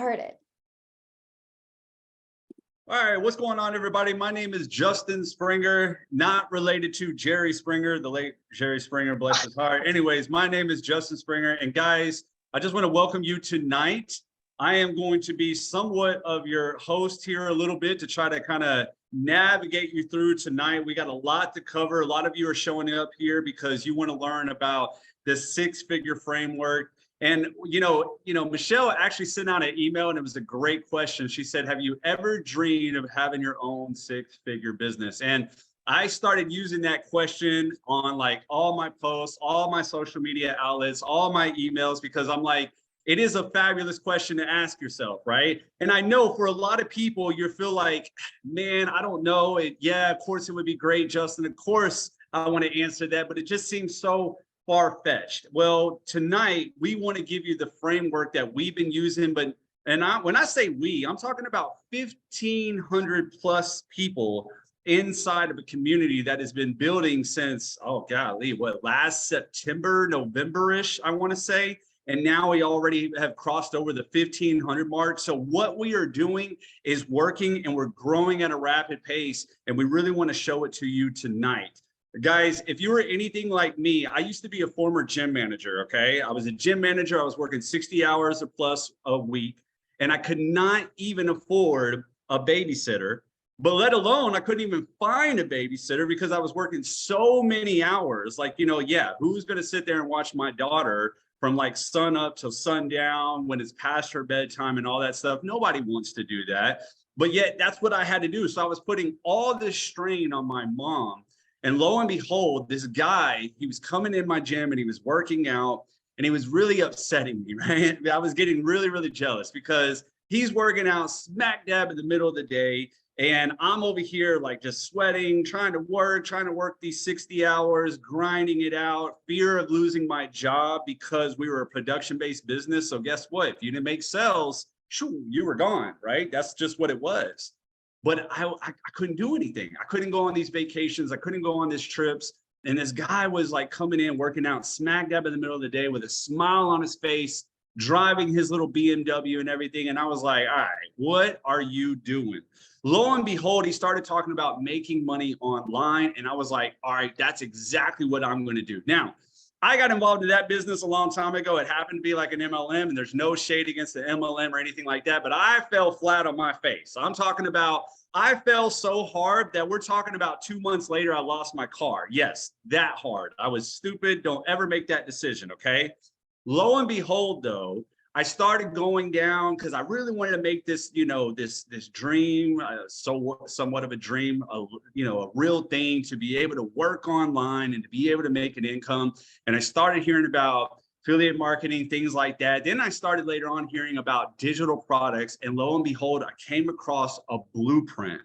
heard it. All right, what's going on, everybody? My name is Justin Springer, not related to Jerry Springer, the late Jerry Springer, bless his heart. Anyways, my name is Justin Springer, and guys, I just want to welcome you tonight. I am going to be somewhat of your host here a little bit to try to kind of navigate you through tonight. We got a lot to cover. A lot of you are showing up here because you want to learn about the six-figure framework. And, Michelle actually sent out an email and it was a great question. She said, have you ever dreamed of having your own six-figure business? And I started using that question on like all my posts, all my social media outlets, all my emails, because I'm like, it is a fabulous question to ask yourself, right? And I know for a lot of people, you feel like, man, I don't know. Yeah, of course it would be great, Justin. Of course I want to answer that, but it just seems so far-fetched. Well, tonight we want to give you the framework that we've been using, when I say we, I'm talking about 1,500 plus people inside of a community that has been building since, oh golly, last September, November-ish, I want to say. And now we already have crossed over the 1,500 mark. So what we are doing is working and we're growing at a rapid pace. And we really want to show it to you tonight. Guys, if you were anything like me, I used to be a former gym manager, okay? I was a gym manager. I was working 60 hours or plus a week, and I could not even afford a babysitter, but let alone I couldn't even find a babysitter because I was working so many hours. Like, who's going to sit there and watch my daughter from like sun up till sundown when it's past her bedtime and all that stuff? Nobody wants to do that. But yet that's what I had to do. So I was putting all this strain on my mom. And lo and behold, this guy, he was coming in my gym and he was working out and he was really upsetting me, right? I was getting really, really jealous because he's working out smack dab in the middle of the day. And I'm over here like just sweating, trying to work these 60 hours, grinding it out, fear of losing my job because we were a production-based business. So guess what? If you didn't make sales, shoo, you were gone, right? That's just what it was. But I couldn't do anything. I couldn't go on these vacations. I couldn't go on these trips. And this guy was like coming in, working out smack dab in the middle of the day with a smile on his face, driving his little BMW and everything. And I was like, all right, what are you doing? Lo and behold, he started talking about making money online. And I was like, all right, that's exactly what I'm going to do. Now, I got involved in that business a long time ago. It happened to be like an MLM, and there's no shade against the MLM or anything like that, but I fell flat on my face. I'm talking about, I fell so hard that we're talking about 2 months later, I lost my car. Yes, that hard. I was stupid. Don't ever make that decision, okay? Lo and behold, though, I started going down because I really wanted to make this, this dream, somewhat of a dream, a real thing, to be able to work online and to be able to make an income. And I started hearing about affiliate marketing, things like that. Then I started later on hearing about digital products. And lo and behold, I came across a blueprint,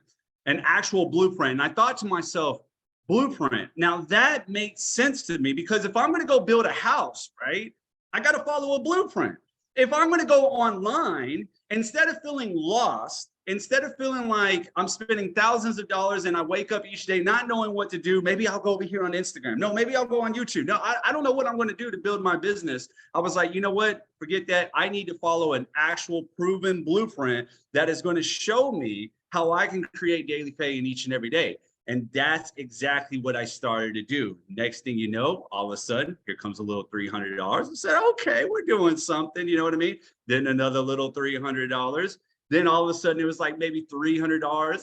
an actual blueprint. And I thought to myself, blueprint. Now that makes sense to me because if I'm going to go build a house, right, I got to follow a blueprint. If I'm going to go online, instead of feeling lost, instead of feeling like I'm spending thousands of dollars and I wake up each day not knowing what to do, maybe I'll go over here on Instagram. No, maybe I'll go on YouTube. No, I don't know what I'm going to do to build my business. I was like, you know what? Forget that. I need to follow an actual proven blueprint that is going to show me how I can create daily pay in each and every day. And that's exactly what I started to do. Next thing you know, all of a sudden, here comes a little $300. I said, okay, we're doing something. You know what I mean? Then another little $300. Then all of a sudden, it was like maybe $300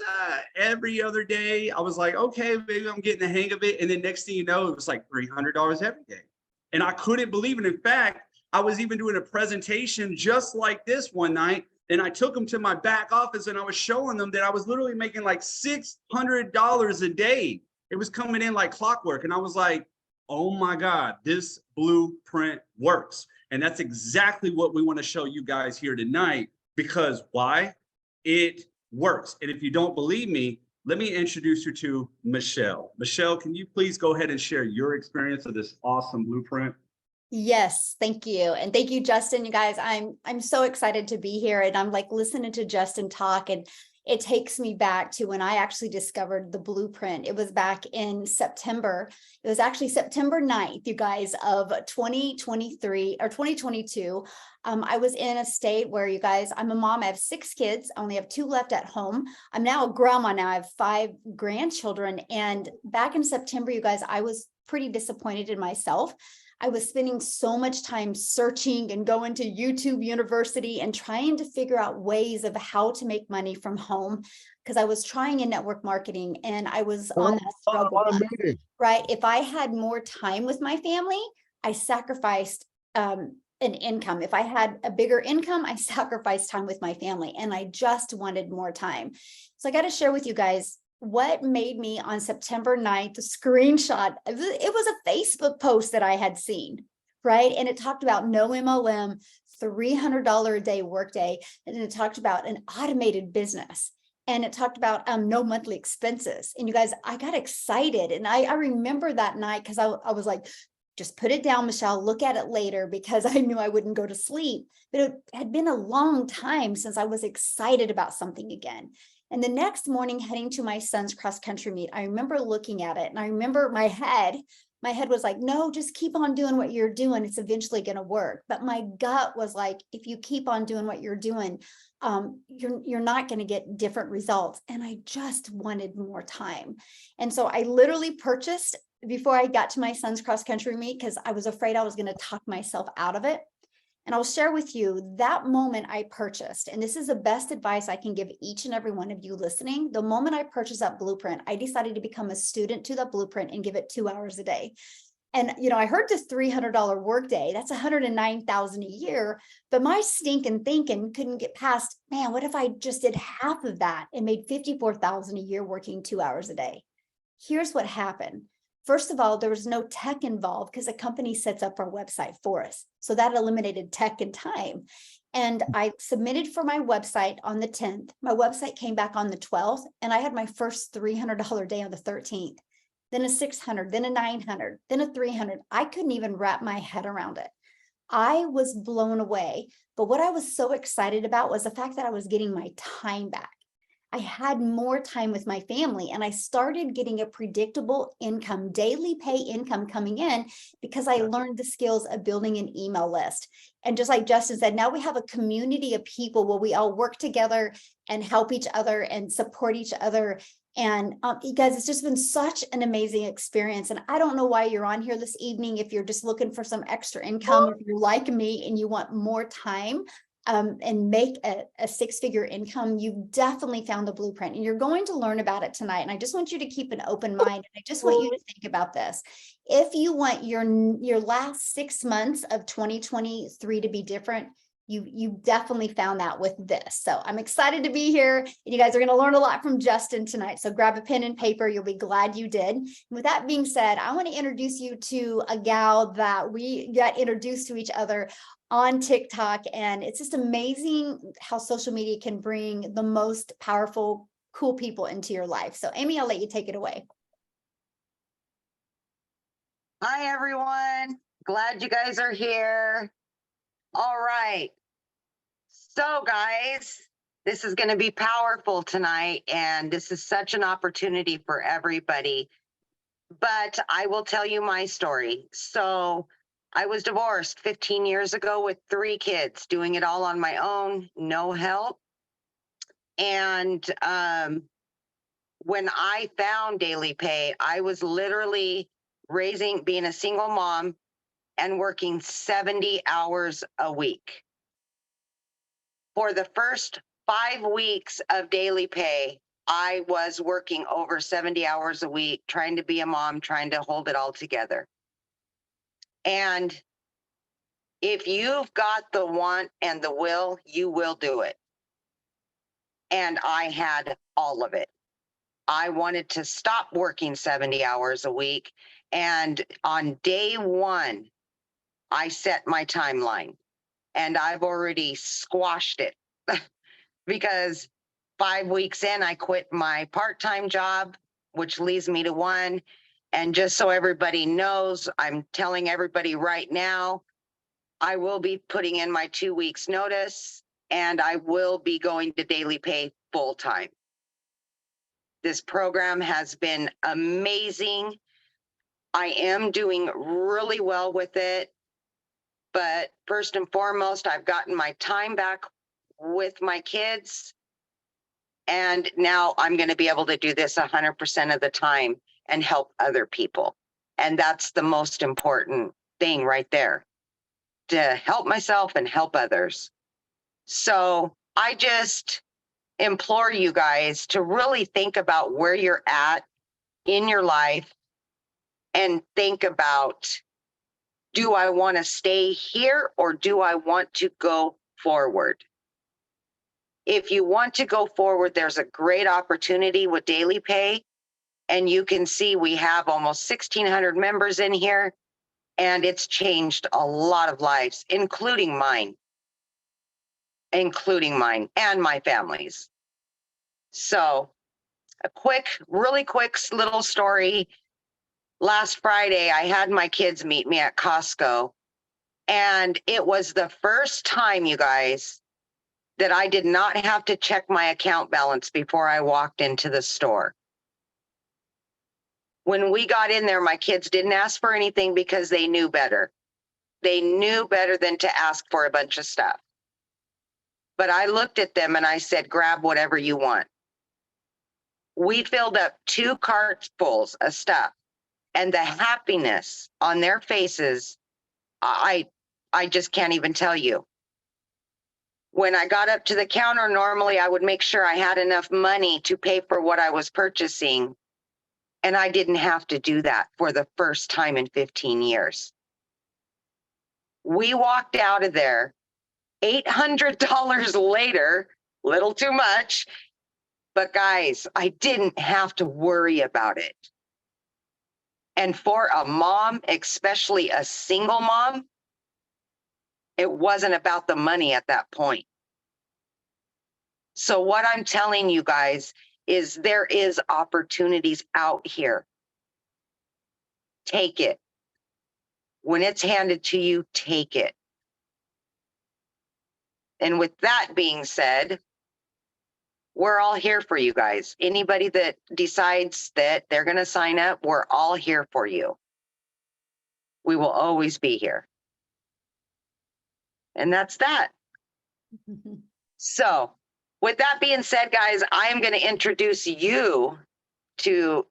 every other day. I was like, okay, maybe I'm getting the hang of it. And then next thing you know, it was like $300 every day. And I couldn't believe it. In fact, I was even doing a presentation just like this one night. And I took them to my back office and I was showing them that I was literally making like $600 a day. It was coming in like clockwork. And I was like, oh my God, this blueprint works. And that's exactly what we want to show you guys here tonight. Because why? It works. And if you don't believe me, let me introduce you to Michelle. Michelle, can you please go ahead and share your experience of this awesome blueprint? Yes, thank you. And thank you, Justin. You guys, I'm so excited to be here. And I'm like listening to Justin talk. And it takes me back to when I actually discovered the blueprint. It was back in September. It was actually September 9th, you guys, of 2023 or 2022. I was in a state where, you guys, I'm a mom. I have 6 kids. I only have 2 left at home. I'm now a grandma now. I have 5 grandchildren. And back in September, you guys, I was pretty disappointed in myself. I was spending so much time searching and going to YouTube University and trying to figure out ways of how to make money from home, because I was trying in network marketing and I was on that struggle bus, right? If I had more time with my family, I sacrificed an income. If I had a bigger income, I sacrificed time with my family, and I just wanted more time. So I got to share with you guys what made me on September 9th, the screenshot. It was a Facebook post that I had seen, right? And it talked about no MLM, $300 a day workday. And then it talked about an automated business. And it talked about no monthly expenses. And you guys, I got excited. And I remember that night because I was like, just put it down, Michelle, look at it later, because I knew I wouldn't go to sleep. But it had been a long time since I was excited about something again. And the next morning, heading to my son's cross country meet, I remember looking at it and I remember my head was like, no, just keep on doing what you're doing. It's eventually going to work. But my gut was like, if you keep on doing what you're doing, you're not going to get different results. And I just wanted more time. And so I literally purchased before I got to my son's cross country meet, because I was afraid I was going to talk myself out of it. And I'll share with you that moment I purchased, and this is the best advice I can give each and every one of you listening. The moment I purchased that blueprint, I decided to become a student to that blueprint and give it 2 hours a day. And, I heard this $300 workday, that's $109,000 a year, but my stinking thinking couldn't get past, man, what if I just did half of that and made $54,000 a year working 2 hours a day? Here's what happened. First of all, there was no tech involved because a company sets up our website for us. So that eliminated tech and time. And I submitted for my website on the 10th. My website came back on the 12th, and I had my first $300 day on the 13th, then a 600, then a 900, then a 300. I couldn't even wrap my head around it. I was blown away. But what I was so excited about was the fact that I was getting my time back. I had more time with my family, and I started getting a predictable income, daily pay income coming in, because I learned the skills of building an email list. And just like Justin said, now we have a community of people where we all work together and help each other and support each other. And you guys, it's just been such an amazing experience. And I don't know why you're on here this evening. If you're just looking for some extra income, if you're like me and you want more time, and make a 6-figure income, you've definitely found the blueprint, and you're going to learn about it tonight. And I just want you to keep an open mind. And I just want you to think about this. If you want your last 6 months of 2023 to be different, you definitely found that with this. So I'm excited to be here, and you guys are going to learn a lot from Justin tonight. So grab a pen and paper. You'll be glad you did. And with that being said, I want to introduce you to a gal that we got introduced to each other on TikTok. And it's just amazing how social media can bring the most powerful, cool people into your life. So Amy, I'll let you take it away. Hi, everyone. Glad you guys are here. All right. So guys, this is going to be powerful tonight, and this is such an opportunity for everybody. But I will tell you my story. So I was divorced 15 years ago with 3 kids, doing it all on my own, no help. And when I found daily pay, I was literally being a single mom and working 70 hours a week. For the first 5 weeks of daily pay, I was working over 70 hours a week, trying to be a mom, trying to hold it all together. And if you've got the want and the will, you will do it. And I had all of it. I wanted to stop working 70 hours a week. And on day 1, I set my timeline, and I've already squashed it because 5 weeks in, I quit my part-time job, which leads me to 1. And just so everybody knows, I'm telling everybody right now, I will be putting in my 2 weeks notice, and I will be going to daily pay full time. This program has been amazing. I am doing really well with it. But first and foremost, I've gotten my time back with my kids. And now I'm going to be able to do this 100% of the time and help other people. And that's the most important thing right there, to help myself and help others. So I just implore you guys to really think about where you're at in your life and think about, do I want to stay here or do I want to go forward? If you want to go forward, there's a great opportunity with daily pay. And you can see we have almost 1,600 members in here, and it's changed a lot of lives, including mine and my family's. So a really quick little story. Last Friday, I had my kids meet me at Costco, and it was the first time, you guys, that I did not have to check my account balance before I walked into the store. When we got in there, my kids didn't ask for anything because they knew better. They knew better than to ask for a bunch of stuff. But I looked at them and I said, grab whatever you want. We filled up 2 carts fulls of stuff, and the happiness on their faces, I just can't even tell you. When I got up to the counter, normally I would make sure I had enough money to pay for what I was purchasing. And I didn't have to do that for the first time in 15 years. We walked out of there $800 later, little too much. But guys, I didn't have to worry about it. And for a mom, especially a single mom, it wasn't about the money at that point. So what I'm telling you guys is there is opportunities out here. Take it. When it's handed to you, take it. And with that being said, we're all here for you guys. Anybody that decides that they're going to sign up, we're all here for you. We will always be here. And that's that. So with that being said, guys, I am going to introduce you to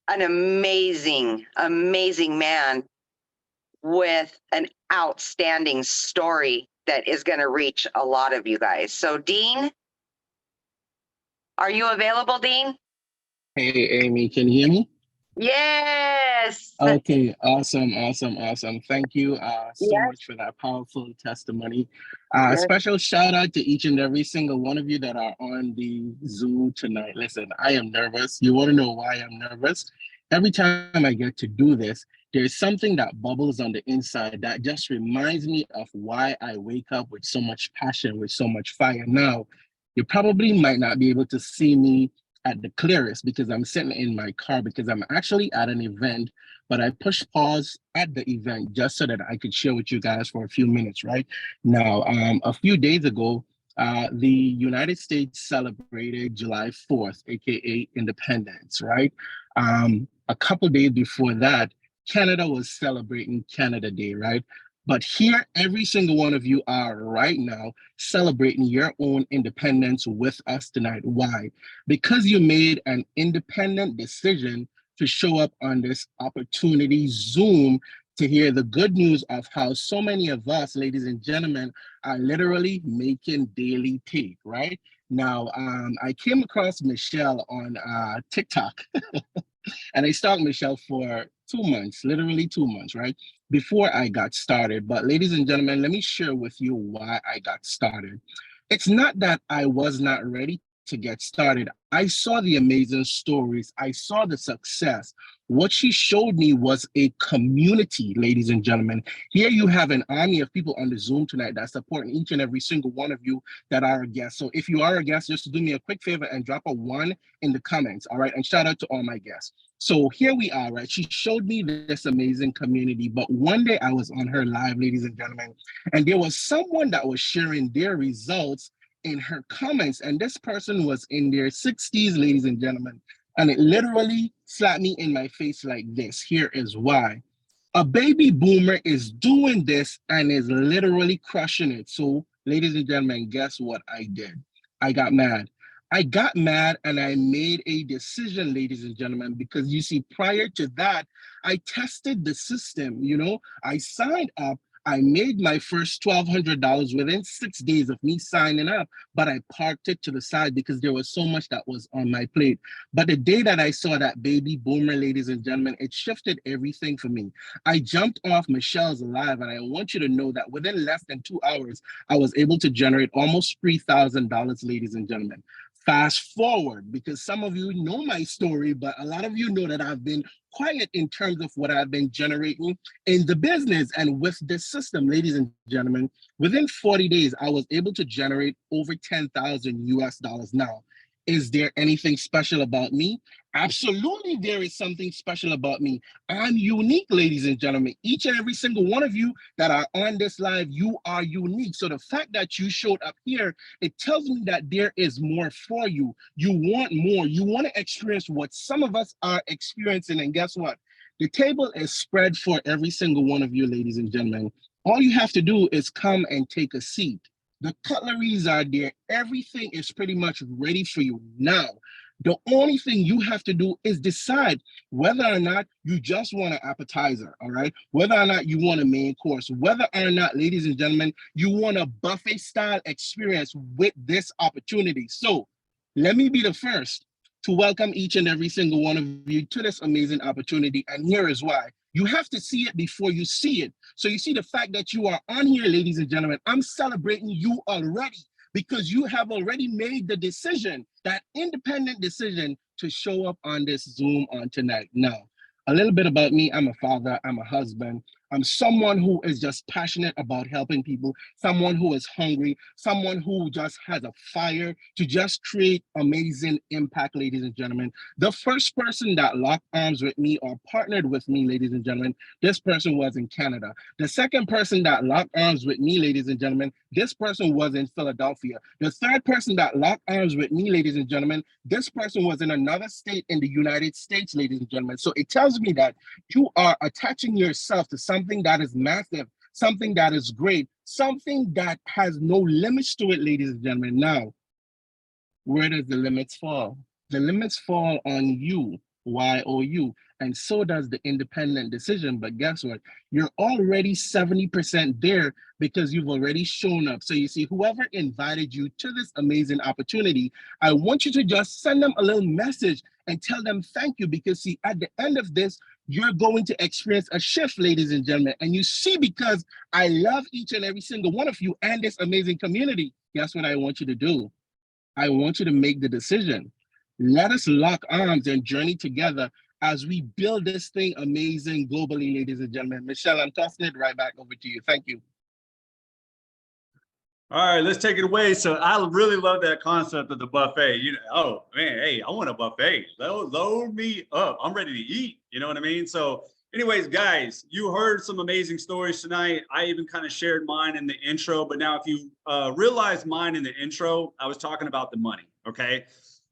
an amazing, amazing man with an outstanding story that is going to reach a lot of you guys. So Dean, are you available, Dean? Hey, Amy, can you hear me? Yes. Okay, awesome. Thank you so Yes. much for that powerful testimony. Yes. Special shout out to each and every single one of you that are on the Zoom tonight. Listen, I am nervous. You want to know why I'm nervous? Every time I get to do this, there's something that bubbles on the inside that just reminds me of why I wake up with so much passion, with so much fire. Now, you probably might not be able to see me at the clearest because I'm sitting in my car because I'm actually at an event, but I pushed pause at the event just so that I could share with you guys for a few minutes, right? Now, a few days ago, the United States celebrated July 4th, aka Independence, right? A couple days before that, Canada was celebrating Canada Day, right? But here, every single one of you are right now celebrating your own independence with us tonight. Why? Because you made an independent decision to show up on this opportunity Zoom to hear the good news of how so many of us, ladies and gentlemen, are literally making daily pay, right? Now, I came across Michelle on TikTok. And I stalked Michelle for 2 months, literally 2 months, right? Before I got started. But ladies and gentlemen, let me share with you why I got started. It's not that I was not ready to get started. I saw the amazing stories. I saw the success. What she showed me was a community, ladies and gentlemen. Here you have an army of people on the Zoom tonight that supporting each and every single one of you that are a guest. So if you are a guest, just do me a quick favor and drop a 1 in the comments, all right? And shout out to all my guests. So here we are, right? She showed me this amazing community, but one day I was on her live, ladies and gentlemen, and there was someone that was sharing their results in her comments, and this person was in their 60s, ladies and gentlemen, and it literally slapped me in my face like this. Here is why. A baby boomer is doing this and is literally crushing it. So, ladies and gentlemen, guess what I did? I got mad. I got mad and I made a decision, ladies and gentlemen, because you see, prior to that, I tested the system. I signed up. I made my first $1,200 within 6 days of me signing up, but I parked it to the side because there was so much that was on my plate. But the day that I saw that baby boomer, ladies and gentlemen, it shifted everything for me. I jumped off Michelle's live, and I want you to know that within less than 2 hours, I was able to generate almost $3,000, ladies and gentlemen. Fast forward, because some of you know my story, but a lot of you know that I've been quiet in terms of what I've been generating in the business. And with this system, ladies and gentlemen, within 40 days, I was able to generate over 10,000 US dollars. Now, is there anything special about me? Absolutely, there is something special about me. I'm unique, ladies and gentlemen. Each and every single one of you that are on this live, you are unique. So the fact that you showed up here, it tells me that there is more for you. You want more. You want to experience what some of us are experiencing. And guess what? The table is spread for every single one of you, ladies and gentlemen. All you have to do is come and take a seat. The cutleries are there. Everything is pretty much ready for you now. The only thing you have to do is decide whether or not you just want an appetizer, all right? Whether or not you want a main course, whether or not, ladies and gentlemen, you want a buffet style experience with this opportunity. So let me be the first to welcome each and every single one of you to this amazing opportunity. And here is why. You have to see it before you see it. So you see the fact that you are on here, ladies and gentlemen, I'm celebrating you already because you have already made the decision, that independent decision to show up on this Zoom on tonight. Now, a little bit about me. I'm a father, I'm a husband. I'm someone who is just passionate about helping people, someone who is hungry, someone who just has a fire to just create amazing impact, ladies and gentlemen. The first person that locked arms with me or partnered with me, ladies and gentlemen, this person was in Canada. The second person that locked arms with me, ladies and gentlemen, this person was in Philadelphia. The third person that locked arms with me, ladies and gentlemen, this person was in another state in the United States, ladies and gentlemen. So it tells me that you are attaching yourself to something that is massive, something that is great, something that has no limits to it, ladies and gentlemen. Now, where does the limits fall? The limits fall on you, YOU, and so does the independent decision. But guess what? You're already 70% there because you've already shown up. So you see, whoever invited you to this amazing opportunity, I want you to just send them a little message and tell them thank you, because see, at the end of this, you're going to experience a shift, ladies and gentlemen. And you see, because I love each and every single one of you and this amazing community, guess what I want you to do? I want you to make the decision. Let us lock arms and journey together as we build this thing amazing globally, ladies and gentlemen. Michelle, I'm tossing it right back over to you. Thank you. All right, let's take it away. So I really love that concept of the buffet. Oh man, hey, I want a buffet. Load me up. I'm ready to eat. You know what I mean? So anyways, guys, you heard some amazing stories tonight. I even kind of shared mine in the intro, but now if you realize mine in the intro, I was talking about the money, okay?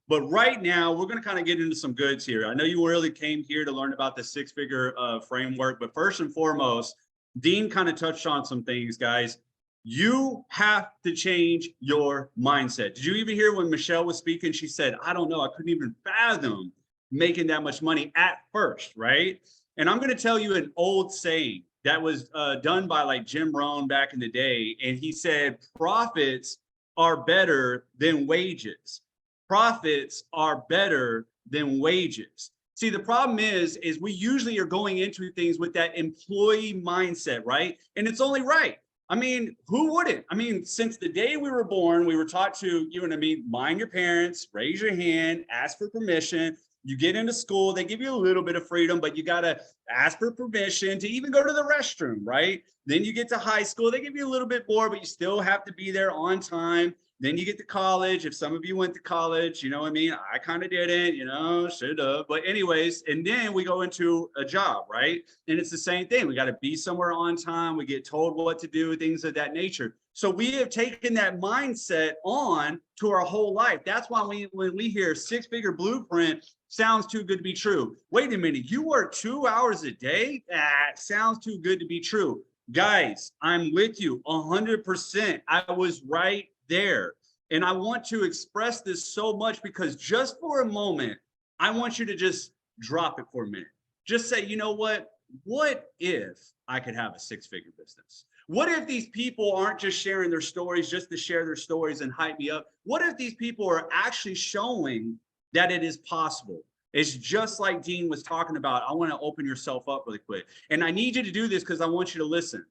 But right now, we're going to kind of get into some goods here. I know you really came here to learn about the six-figure framework, but first and foremost, Dean kind of touched on some things, guys. You have to change your mindset. Did you even hear when Michelle was speaking? She said, I don't know, I couldn't even fathom making that much money at first, right? And I'm going to tell you an old saying that was done by like Jim Rohn back in the day. And he said, profits are better than wages. Profits are better than wages. See, the problem is we usually are going into things with that employee mindset, right? And it's only right. I mean, who wouldn't? I mean, since the day we were born, we were taught to, you know what I mean, mind your parents, raise your hand, ask for permission. You get into school, they give you a little bit of freedom, but you got to ask for permission to even go to the restroom, right? Then you get to high school, they give you a little bit more, but you still have to be there on time. Then you get to college. If some of you went to college, you know what I mean? I kind of didn't, should have. But anyways, and then we go into a job, right? And it's the same thing. We got to be somewhere on time. We get told what to do, things of that nature. So we have taken that mindset on to our whole life. That's why when we hear six-figure blueprint, sounds too good to be true. Wait a minute, you work 2 hours a day? That sounds too good to be true. Guys, I'm with you 100%. I was right there. And I want to express this so much because just for a moment, I want you to just drop it for a minute. Just say, you know what? What if I could have a six-figure business? What if these people aren't just sharing their stories just to share their stories and hype me up? What if these people are actually showing that it is possible? It's just like Dean was talking about. I want to open yourself up really quick. And I need you to do this because I want you to listen.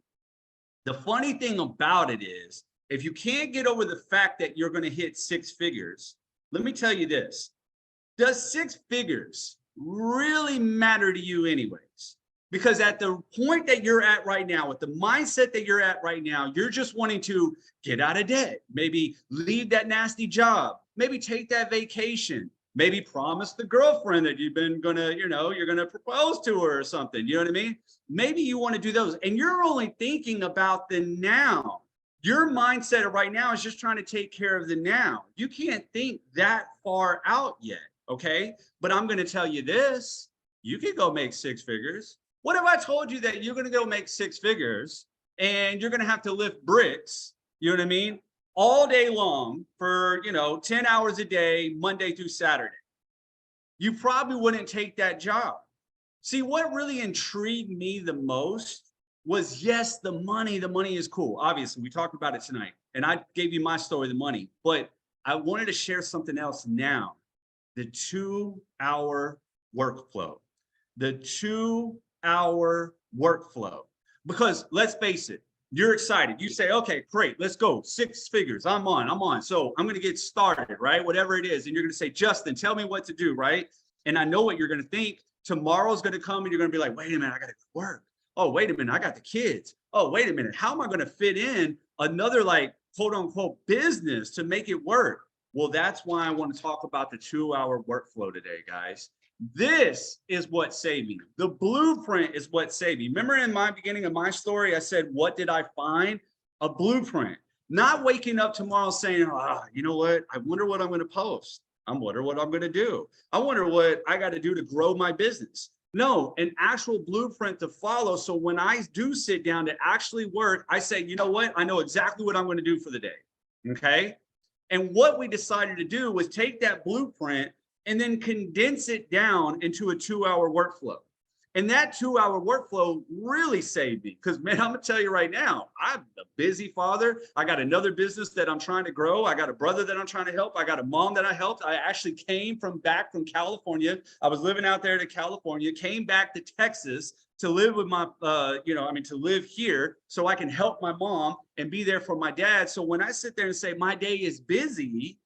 The funny thing about it is, if you can't get over the fact that you're going to hit six figures, let me tell you this. Does six figures really matter to you anyways? Because at the point that you're at right now, with the mindset that you're at right now, you're just wanting to get out of debt, maybe leave that nasty job, maybe take that vacation, maybe promise the girlfriend that you've been gonna, you're gonna propose to her or something, you know what I mean? Maybe you want to do those and you're only thinking about the now. Your mindset right now is just trying to take care of the now. You can't think that far out yet, okay? But I'm gonna tell you this, you can go make six figures. What if I told you that you're gonna go make six figures and you're gonna have to lift bricks, you know what I mean? All day long for, 10 hours a day, Monday through Saturday. You probably wouldn't take that job. See, what really intrigued me the most was, yes, the money is cool. Obviously, we talked about it tonight and I gave you my story, the money, but I wanted to share something else now. The 2-hour workflow, the 2-hour workflow, because let's face it, you're excited. You say, okay, great, let's go. Six figures. I'm on. So I'm going to get started, right? Whatever it is. And you're going to say, Justin, tell me what to do, right? And I know what you're going to think. Tomorrow's going to come and you're going to be like, wait a minute, I got to work. Oh, wait a minute, I got the kids. Oh, wait a minute, how am I going to fit in another quote unquote business to make it work? Well, that's why I want to talk about the 2-hour workflow today, guys. This is what saved me. The blueprint is what saved me. Remember in my beginning of my story, I said, what did I find? A blueprint. Not waking up tomorrow saying, you know what? I wonder what I'm going to post. I wonder what I'm going to do. I wonder what I got to do to grow my business. No, an actual blueprint to follow. So when I do sit down to actually work, I say, you know what? I know exactly what I'm going to do for the day. Okay. And what we decided to do was take that blueprint and then condense it down into a 2-hour workflow. And that 2-hour workflow really saved me because, man, I'm going to tell you right now, I'm a busy father. I got another business that I'm trying to grow. I got a brother that I'm trying to help. I got a mom that I helped. I actually came back from California. I was living out there to California, came back to Texas to live with my, to live here so I can help my mom and be there for my dad. So when I sit there and say my day is busy,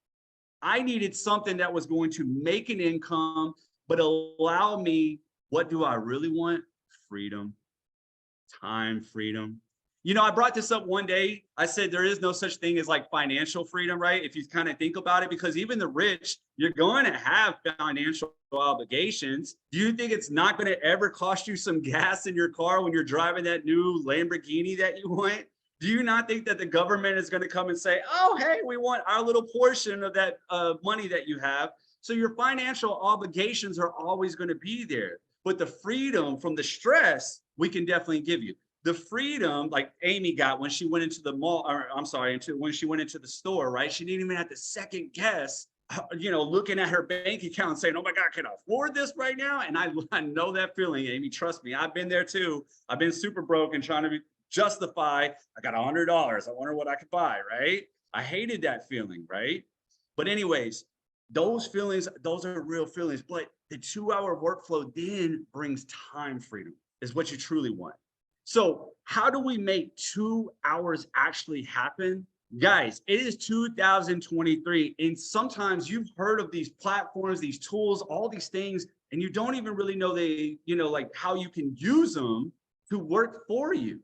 I needed something that was going to make an income, but allow me, what do I really want? Freedom, time freedom. I brought this up one day. I said there is no such thing as financial freedom, right? If you kind of think about it, because even the rich, you're going to have financial obligations. Do you think it's not going to ever cost you some gas in your car when you're driving that new Lamborghini that you want? Do you not think that the government is going to come and say, oh, hey, we want our little portion of that money that you have? So your financial obligations are always going to be there. But the freedom from the stress, we can definitely give you. The freedom, like Amy got when she went into the mall, when she went into the store, right? She didn't even have to second guess, looking at her bank account and saying, oh my God, can I afford this right now? And I know that feeling, Amy, trust me. I've been there too. I've been super broke and trying to justify, I got $100. I wonder what I could buy, right? I hated that feeling, right? But anyways, those feelings, those are real feelings, but the 2-hour workflow then brings time freedom is what you truly want. So how do we make 2 hours actually happen? Guys, it is 2023. And sometimes you've heard of these platforms, these tools, all these things, and you don't even really know how you can use them to work for you.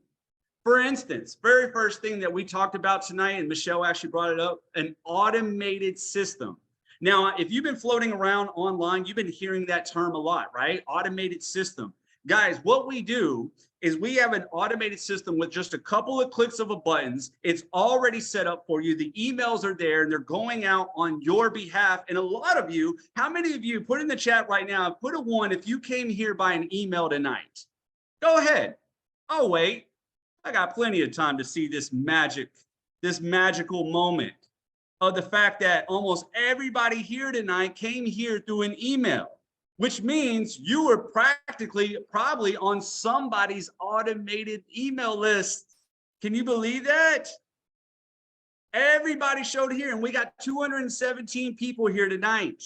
For instance, very first thing that we talked about tonight, and Michelle actually brought it up, an automated system. Now, if you've been floating around online, you've been hearing that term a lot, right? Automated system. Guys, what we do is we have an automated system with just a couple of clicks of a buttons. It's already set up for you. The emails are there and they're going out on your behalf. And a lot of you, how many of you, put in the chat right now, put a 1 if you came here by an email tonight. Go ahead. Oh, wait. I got plenty of time to see this magical moment of the fact that almost everybody here tonight came here through an email, which means you were practically probably on somebody's automated email list. Can you believe that? Everybody showed here, and we got 217 people here tonight.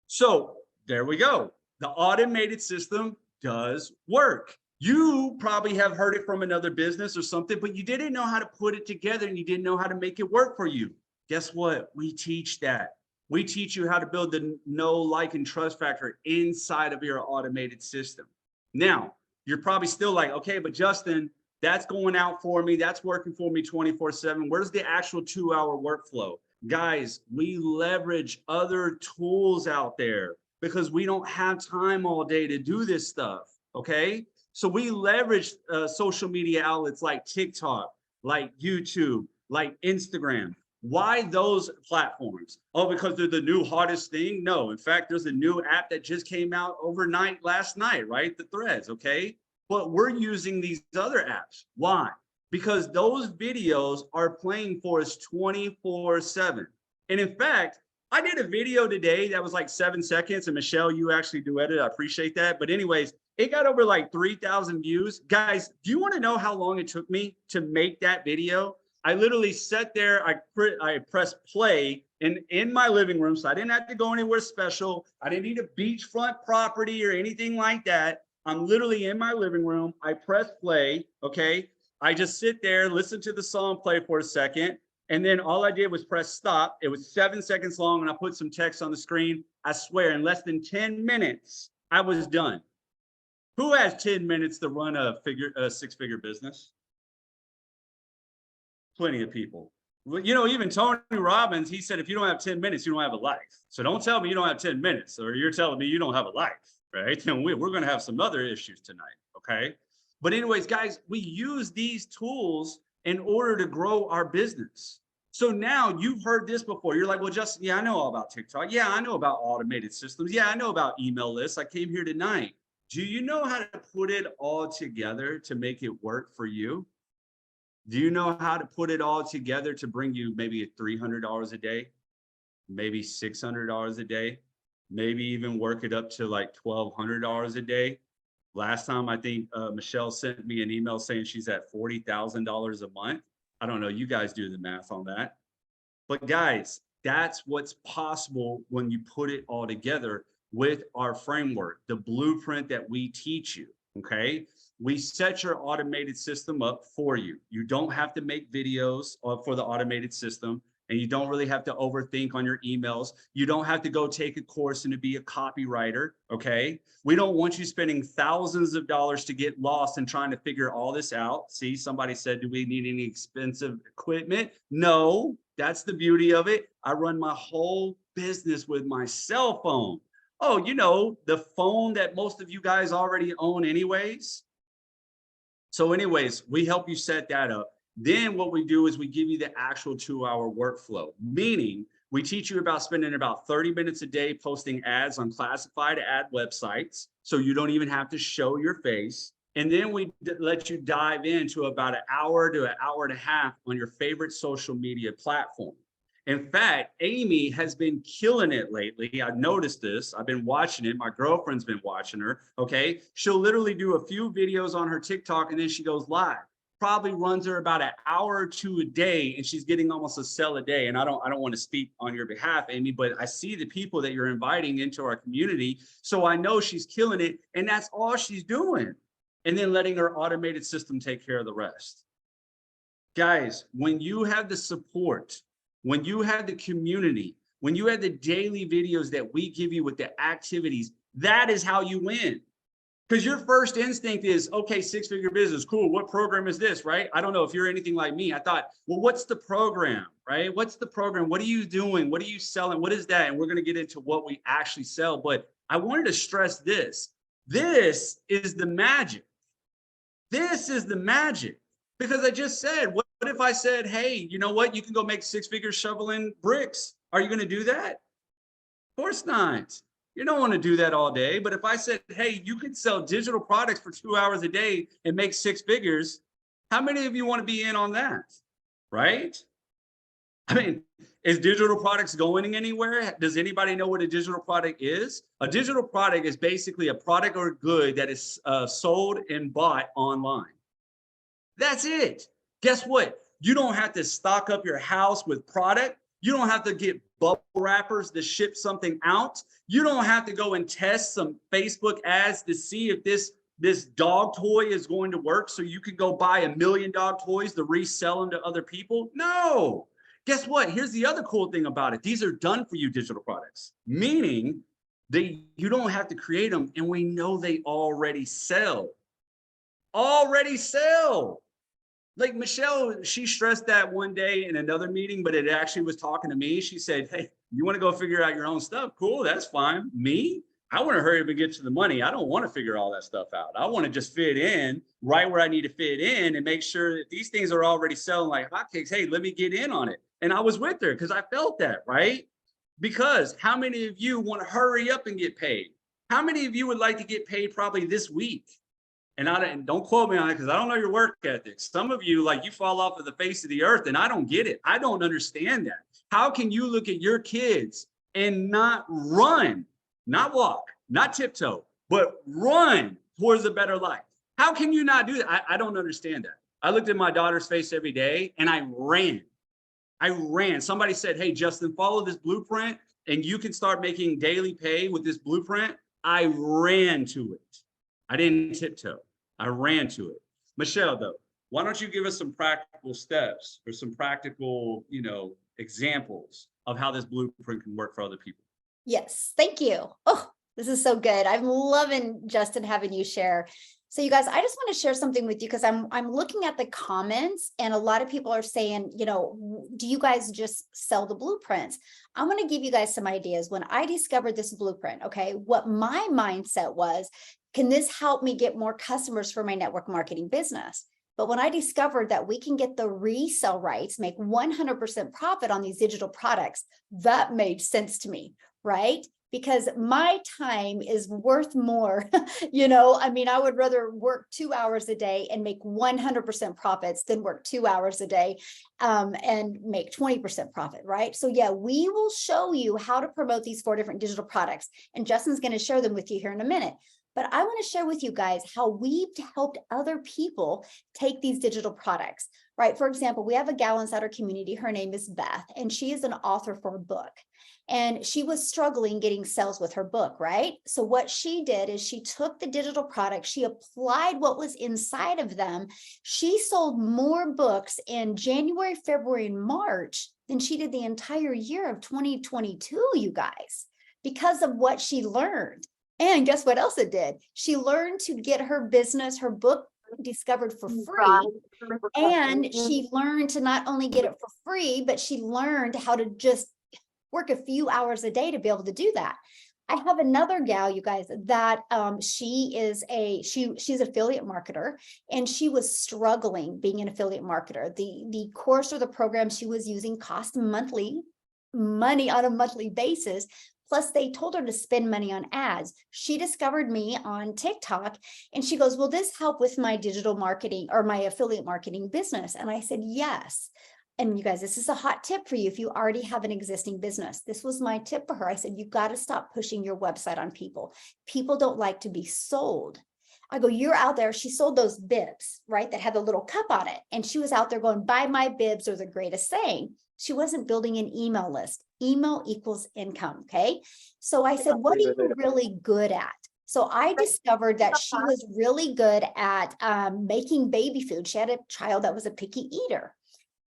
So there we go. The automated system does work. You probably have heard it from another business or something, but you didn't know how to put it together and you didn't know how to make it work for you. Guess what? We teach that. We teach you how to build the know, like, and trust factor inside of your automated system. Now, you're probably still like, okay, but Justin, that's going out for me. That's working for me 24/7. Where's the actual 2-hour workflow? Guys, we leverage other tools out there because we don't have time all day to do this stuff, okay? So we leverage social media outlets like TikTok, like YouTube, like Instagram. Why those platforms? Oh, because they're the new hottest thing? No, in fact, there's a new app that just came out overnight last night, right? The Threads, okay? But we're using these other apps. Why? Because those videos are playing for us 24/7. And in fact, I did a video today that was like 7 seconds, and Michelle, you actually duetted. I appreciate that. But anyways, it got over like 3,000 views. Guys, do you want to know how long it took me to make that video? I literally sat there, I pressed play in my living room, so I didn't have to go anywhere special. I didn't need a beachfront property or anything like that. I'm literally in my living room. I press play, okay? I just sit there, listen to the song play for a second, and then all I did was press stop. It was 7 seconds long, and I put some text on the screen. I swear, in less than 10 minutes, I was done. Who has 10 minutes to run a six-figure business? Plenty of people. Well, you know, even Tony Robbins, he said, if you don't have 10 minutes, you don't have a life. So don't tell me you don't have 10 minutes, or you're telling me you don't have a life, right? And we're going to have some other issues tonight, okay? But anyways, guys, we use these tools in order to grow our business. So now you've heard this before. You're like, well, Justin, yeah, I know all about TikTok. Yeah, I know about automated systems. Yeah, I know about email lists. I came here tonight. Do you know how to put it all together to make it work for you? Do you know how to put it all together to bring you maybe $300 a day, maybe $600 a day, maybe even work it up to like $1,200 a day? Last time, I think Michelle sent me an email saying she's at $40,000 a month. I don't know, you guys do the math on that. But guys, that's what's possible when you put it all together with our framework, the blueprint that we teach you, okay? We set your automated system up for you. You don't have to make videos for the automated system, and you don't really have to overthink on your emails. You don't have to go take a course and to be a copywriter, okay? We don't want you spending thousands of dollars to get lost and trying to figure all this out. See, somebody said, do we need any expensive equipment? No, that's the beauty of it. I run my whole business with my cell phone. Oh, you know, the phone that most of you guys already own anyways. So anyways, we help you set that up. Then what we do is we give you the actual 2-hour workflow, meaning we teach you about spending about 30 minutes a day posting ads on classified ad websites, so you don't even have to show your face. And then we let you dive into about an hour to an hour and a half on your favorite social media platform. In fact, Amy has been killing it lately. I've noticed this. I've been watching it. My girlfriend's been watching her. Okay. She'll literally do a few videos on her TikTok and then she goes live. Probably runs her about an hour or two a day, and she's getting almost a sale a day. And I don't want to speak on your behalf, Amy, but I see the people that you're inviting into our community. So I know she's killing it, and that's all she's doing. And then letting her automated system take care of the rest. Guys, when you have the support, when you have the community, when you have the daily videos that we give you with the activities, that is how you win. Because your first instinct is, okay, six-figure business, cool. What program is this, right? I don't know if you're anything like me. I thought, well, what's the program, right? What's the program? What are you doing? What are you selling? What is that? And we're going to get into what we actually sell. But I wanted to stress this. This is the magic. This is the magic. Because I just said, what if I said, hey, you know what? You can go make six figures shoveling bricks. Are you going to do that? Of course not. You don't want to do that all day. But if I said, hey, you could sell digital products for 2 hours a day and make six figures, how many of you want to be in on that? Right? I mean, is digital products going anywhere? Does anybody know what a digital product is? A digital product is basically a product or good that is sold and bought online. That's it. Guess what? You don't have to stock up your house with product. You don't have to get bubble wrappers to ship something out. You don't have to go and test some Facebook ads to see if this dog toy is going to work so you can go buy 1 million dog toys to resell them to other people. No. Guess what? Here's the other cool thing about it. These are done for you digital products, meaning you don't have to create them, and we know they already sell. Already sell. Like Michelle, she stressed that one day in another meeting, but it actually was talking to me. She said, hey, you want to go figure out your own stuff? Cool, that's fine. Me? I want to hurry up and get to the money. I don't want to figure all that stuff out. I want to just fit in right where I need to fit in and make sure that these things are already selling like hotcakes. Hey, let me get in on it. And I was with her because I felt that, right? Because how many of you want to hurry up and get paid? How many of you would like to get paid probably this week? And don't quote me on it because I don't know your work ethic. Some of you, like, you fall off of the face of the earth, and I don't get it. I don't understand that. How can you look at your kids and not run, not walk, not tiptoe, but run towards a better life? How can you not do that? I don't understand that. I looked at my daughter's face every day and I ran. Somebody said, hey, Justin, follow this blueprint and you can start making daily pay with this blueprint. I ran to it. I didn't tiptoe. I ran to it. Michelle, though, why don't you give us some practical steps or some practical, examples of how this blueprint can work for other people? Yes, thank you. Oh, this is so good. I'm loving, Justin, having you share. So you guys, I just want to share something with you because I'm looking at the comments and a lot of people are saying, do you guys just sell the blueprints? I want to give you guys some ideas. When I discovered this blueprint, okay, what my mindset was, can this help me get more customers for my network marketing business? But when I discovered that we can get the resale rights, make 100% profit on these digital products, that made sense to me, right? Because my time is worth more. I would rather work 2 hours a day and make 100% profits than work 2 hours a day and make 20% profit, right? So yeah, we will show you how to promote these 4 different digital products. And Justin's going to share them with you here in a minute. But I want to share with you guys how we've helped other people take these digital products, right? For example, we have a gal inside our community. Her name is Beth, and she is an author for a book. And she was struggling getting sales with her book, right? So what she did is she took the digital products, she applied what was inside of them. She sold more books in January, February, and March than she did the entire year of 2022, you guys, because of what she learned. And guess what else it did? She learned to get her business, her book discovered for free. And she learned to not only get it for free, but she learned how to just work a few hours a day to be able to do that. I have another gal, you guys, that she's affiliate marketer, and she was struggling being an affiliate marketer. The course or the program she was using cost money on a monthly basis. Plus, they told her to spend money on ads. She discovered me on TikTok and she goes, will this help with my digital marketing or my affiliate marketing business? And I said, yes. And you guys, this is a hot tip for you if you already have an existing business. This was my tip for her. I said, you've got to stop pushing your website on people. People don't like to be sold. I go, you're out there. She sold those bibs, right? That had the little cup on it. And she was out there going, buy my bibs are the greatest thing. She wasn't building an email list. Email equals income, okay? So I said, what are you really good at? So I discovered that she was really good at making baby food. She had a child that was a picky eater.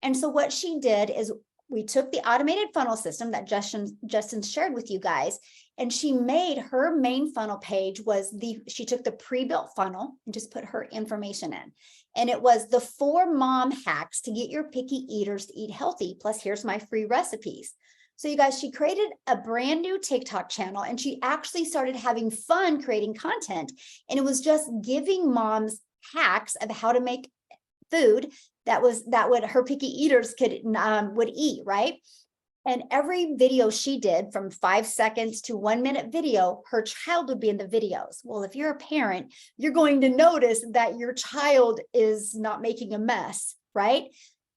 And so what she did is we took the automated funnel system that Justin shared with you guys, and she made her main funnel page was she took the pre-built funnel and just put her information in. And it was the 4 mom hacks to get your picky eaters to eat healthy. Plus, here's my free recipes. So you guys, she created a brand new TikTok channel, and she actually started having fun creating content. And it was just giving moms hacks of how to make food that would her picky eaters would eat, right? And every video she did, from 5 seconds to 1 minute video, her child would be in the videos. Well, if you're a parent, you're going to notice that your child is not making a mess, right?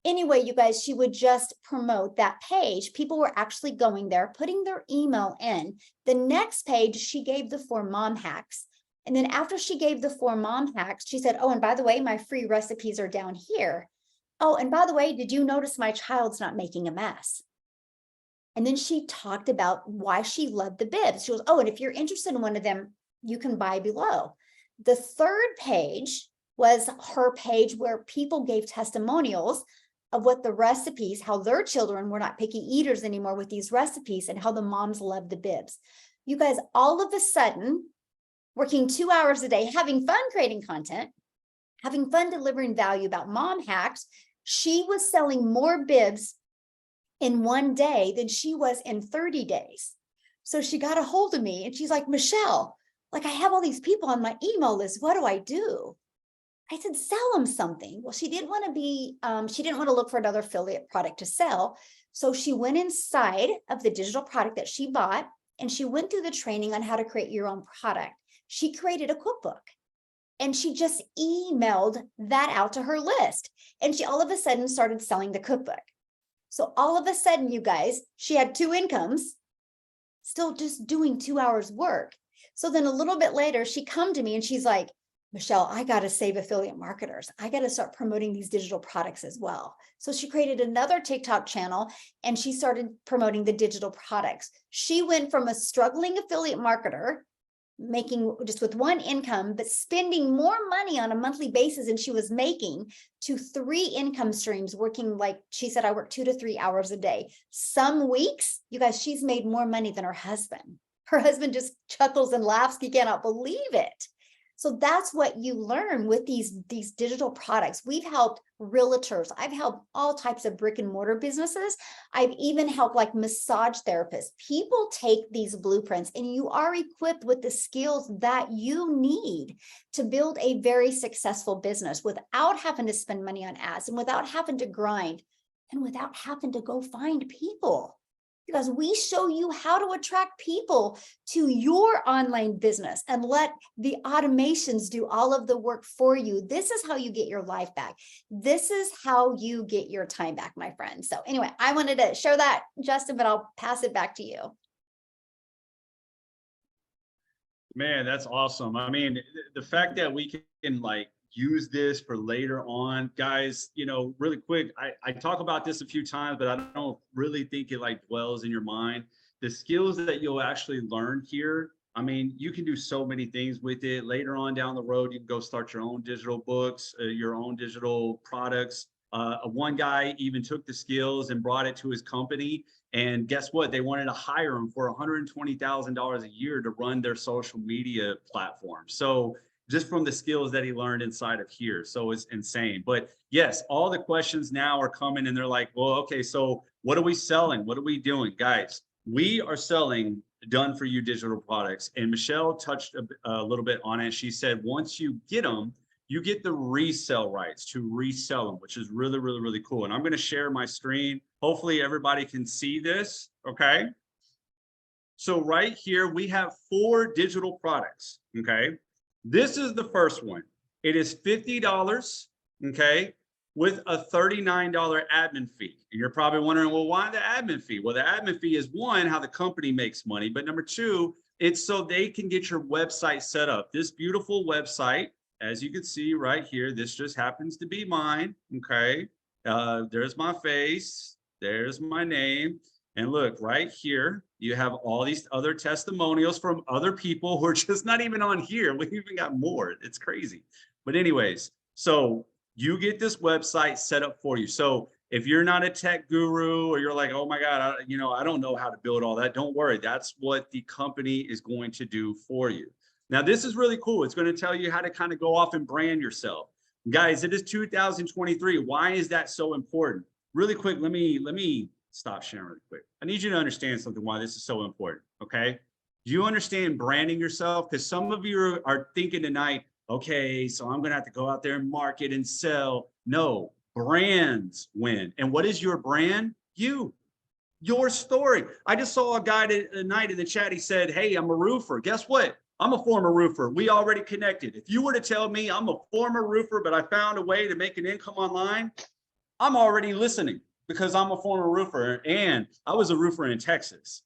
Anyway, you guys, she would just promote that page. People were actually going there, putting their email in. The next page, she gave the 4 mom hacks. And then after she gave the 4 mom hacks, she said, oh, and by the way, my free recipes are down here. Oh, and by the way, did you notice my child's not making a mess? And then she talked about why she loved the bibs. She goes, oh, and if you're interested in one of them, you can buy below. The third page was her page where people gave testimonials of what the recipes, how their children were not picky eaters anymore with these recipes, and how the moms loved the bibs. You guys, all of a sudden, working 2 hours a day, having fun creating content, having fun delivering value about mom hacks, she was selling more bibs in 1 day than she was in 30 days. So she got a hold of me and she's like, Michelle, like, I have all these people on my email list. What do I do? I said, sell them something. Well, she didn't want to look for another affiliate product to sell. So she went inside of the digital product that she bought, and she went through the training on how to create your own product. She created a cookbook, and she just emailed that out to her list. And she all of a sudden started selling the cookbook. So all of a sudden, you guys, she had 2 incomes, still just doing 2 hours work. So then a little bit later, she come to me and she's like, Michelle, I got to save affiliate marketers. I got to start promoting these digital products as well. So she created another TikTok channel and she started promoting the digital products. She went from a struggling affiliate marketer, making just with 1 income, but spending more money on a monthly basis than she was making, to 3 income streams, working, like she said, I work 2 to 3 hours a day. Some weeks, you guys, she's made more money than her husband. Her husband just chuckles and laughs. He cannot believe it. So that's what you learn with these digital products. We've helped realtors. I've helped all types of brick and mortar businesses. I've even helped like massage therapists. People take these blueprints and you are equipped with the skills that you need to build a very successful business without having to spend money on ads and without having to grind and without having to go find people. Because we show you how to attract people to your online business and let the automations do all of the work for you. This is how you get your life back. This is how you get your time back, my friends. So anyway, I wanted to share that, Justin, but I'll pass it back to you. Man, that's awesome. I mean, the fact that we can like use this for later on, guys, you know, really quick, I talk about this a few times, but I don't really think it like dwells in your mind. The skills that you'll actually learn here, I mean, you can do so many things with it. Later on down the road, you can go start your own digital books, your own digital products. One guy even took the skills and brought it to his company. And guess what? They wanted to hire him for $120,000 a year to run their social media platform. So just from the skills that he learned inside of here. So it's insane. But yes, all the questions now are coming and they're like, well, okay, so what are we selling? What are we doing? Guys, we are selling done for you digital products. And Michelle touched a little bit on it. She said, once you get them, you get the resale rights to resell them, which is really, really, really cool. And I'm going to share my screen. Hopefully everybody can see this. Okay. So right here, we have 4 digital products. Okay. This is the first one. It is $50, okay, with a $39 admin fee. And you're probably wondering, well, why the admin fee? Well, the admin fee is, one, how the company makes money, but number 2, it's so they can get your website set up. This beautiful website, as you can see right here, this just happens to be mine, okay? There's my face, there's my name. And look, right here, you have all these other testimonials from other people who are just not even on here. We even got more. It's crazy. But anyways, so you get this website set up for you. So If you're not a tech guru or you're like, oh my God, I don't know how to build all that. Don't worry. That's what the company is going to do for you. Now, this is really cool. It's going to tell you how to kind of go off and brand yourself. Guys, it is 2023. Why is that so important? Really quick, let me stop sharing really quick. I need you to understand something why this is so important, okay? Do you understand branding yourself? Because some of you are thinking tonight, okay, so I'm going to have to go out there and market and sell. No, brands win. And what is your brand? You. Your story. I just saw a guy tonight in the chat. He said, hey, I'm a roofer. Guess what? I'm a former roofer. We already connected. If you were to tell me I'm a former roofer, but I found a way to make an income online, I'm already listening because I'm a former roofer and I was a roofer in Texas.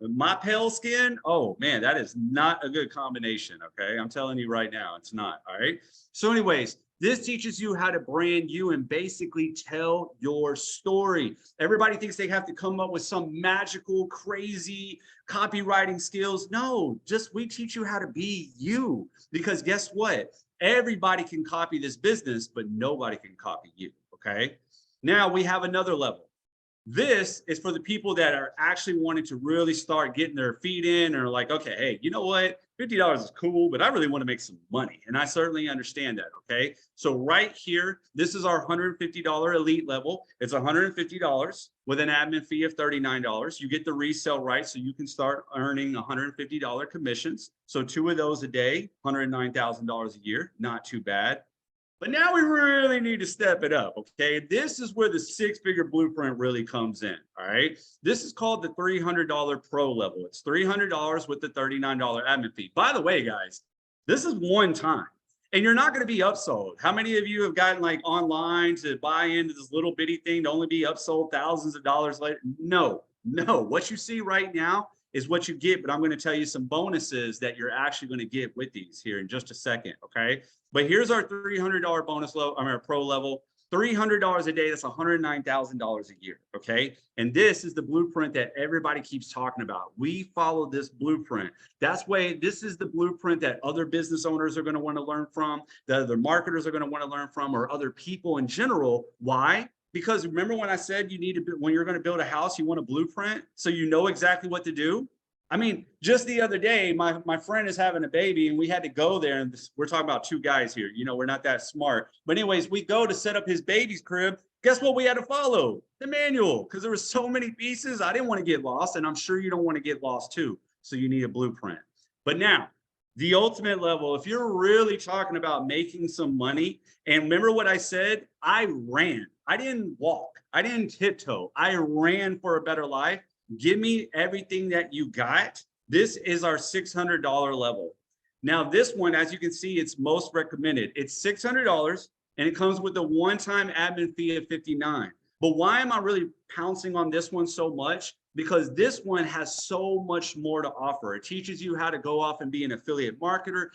My pale skin, oh man, that is not a good combination, okay? I'm telling you right now, it's not, all right? So anyways, this teaches you how to brand you and basically tell your story. Everybody thinks they have to come up with some magical, crazy copywriting skills. No, just we teach you how to be you. Because guess what? Everybody can copy this business, but nobody can copy you, okay? Now we have another level. This is for the people that are actually wanting to really start getting their feet in or like, okay, hey, you know what? $50 is cool, but I really want to make some money. And I certainly understand that, okay? So right here, this is our $150 elite level. It's $150 with an admin fee of $39. You get the resale rights, so you can start earning $150 commissions. So 2 of those a day, $109,000 a year, not too bad. But now we really need to step it up, okay? This is where the 6-figure blueprint really comes in, all right? This is called the $300 pro level. It's $300 with the $39 admin fee. By the way, guys, this is one time, and you're not gonna be upsold. How many of you have gotten like online to buy into this little bitty thing to only be upsold thousands of dollars later? No, what you see right now is what you get, but I'm gonna tell you some bonuses that you're actually gonna get with these here in just a second, okay? But here's our $300 bonus level, our pro level, $300 a day, that's $109,000 a year, okay? And this is the blueprint that everybody keeps talking about. We follow this blueprint. That's why this is the blueprint that other business owners are gonna wanna learn from, that other marketers are gonna wanna learn from, or other people in general. Why? Because remember when I said you need to, when you're gonna build a house, you want a blueprint so you know exactly what to do? I mean, just the other day, my friend is having a baby and we had to go there, and we're talking about 2 guys here. You know, we're not that smart. But anyways, we go to set up his baby's crib. Guess what we had to follow? The manual, because there were so many pieces. I didn't want to get lost, and I'm sure you don't want to get lost too. So you need a blueprint. But now, the ultimate level, if you're really talking about making some money, and remember what I said, I ran. I didn't walk. I didn't tiptoe. I ran for a better life. Give me everything that you got. This is our $600 level. Now, this one, as you can see, it's most recommended. It's $600 and it comes with a one-time admin fee of $59. But why am I really pouncing on this one so much? Because this one has so much more to offer. It teaches you how to go off and be an affiliate marketer,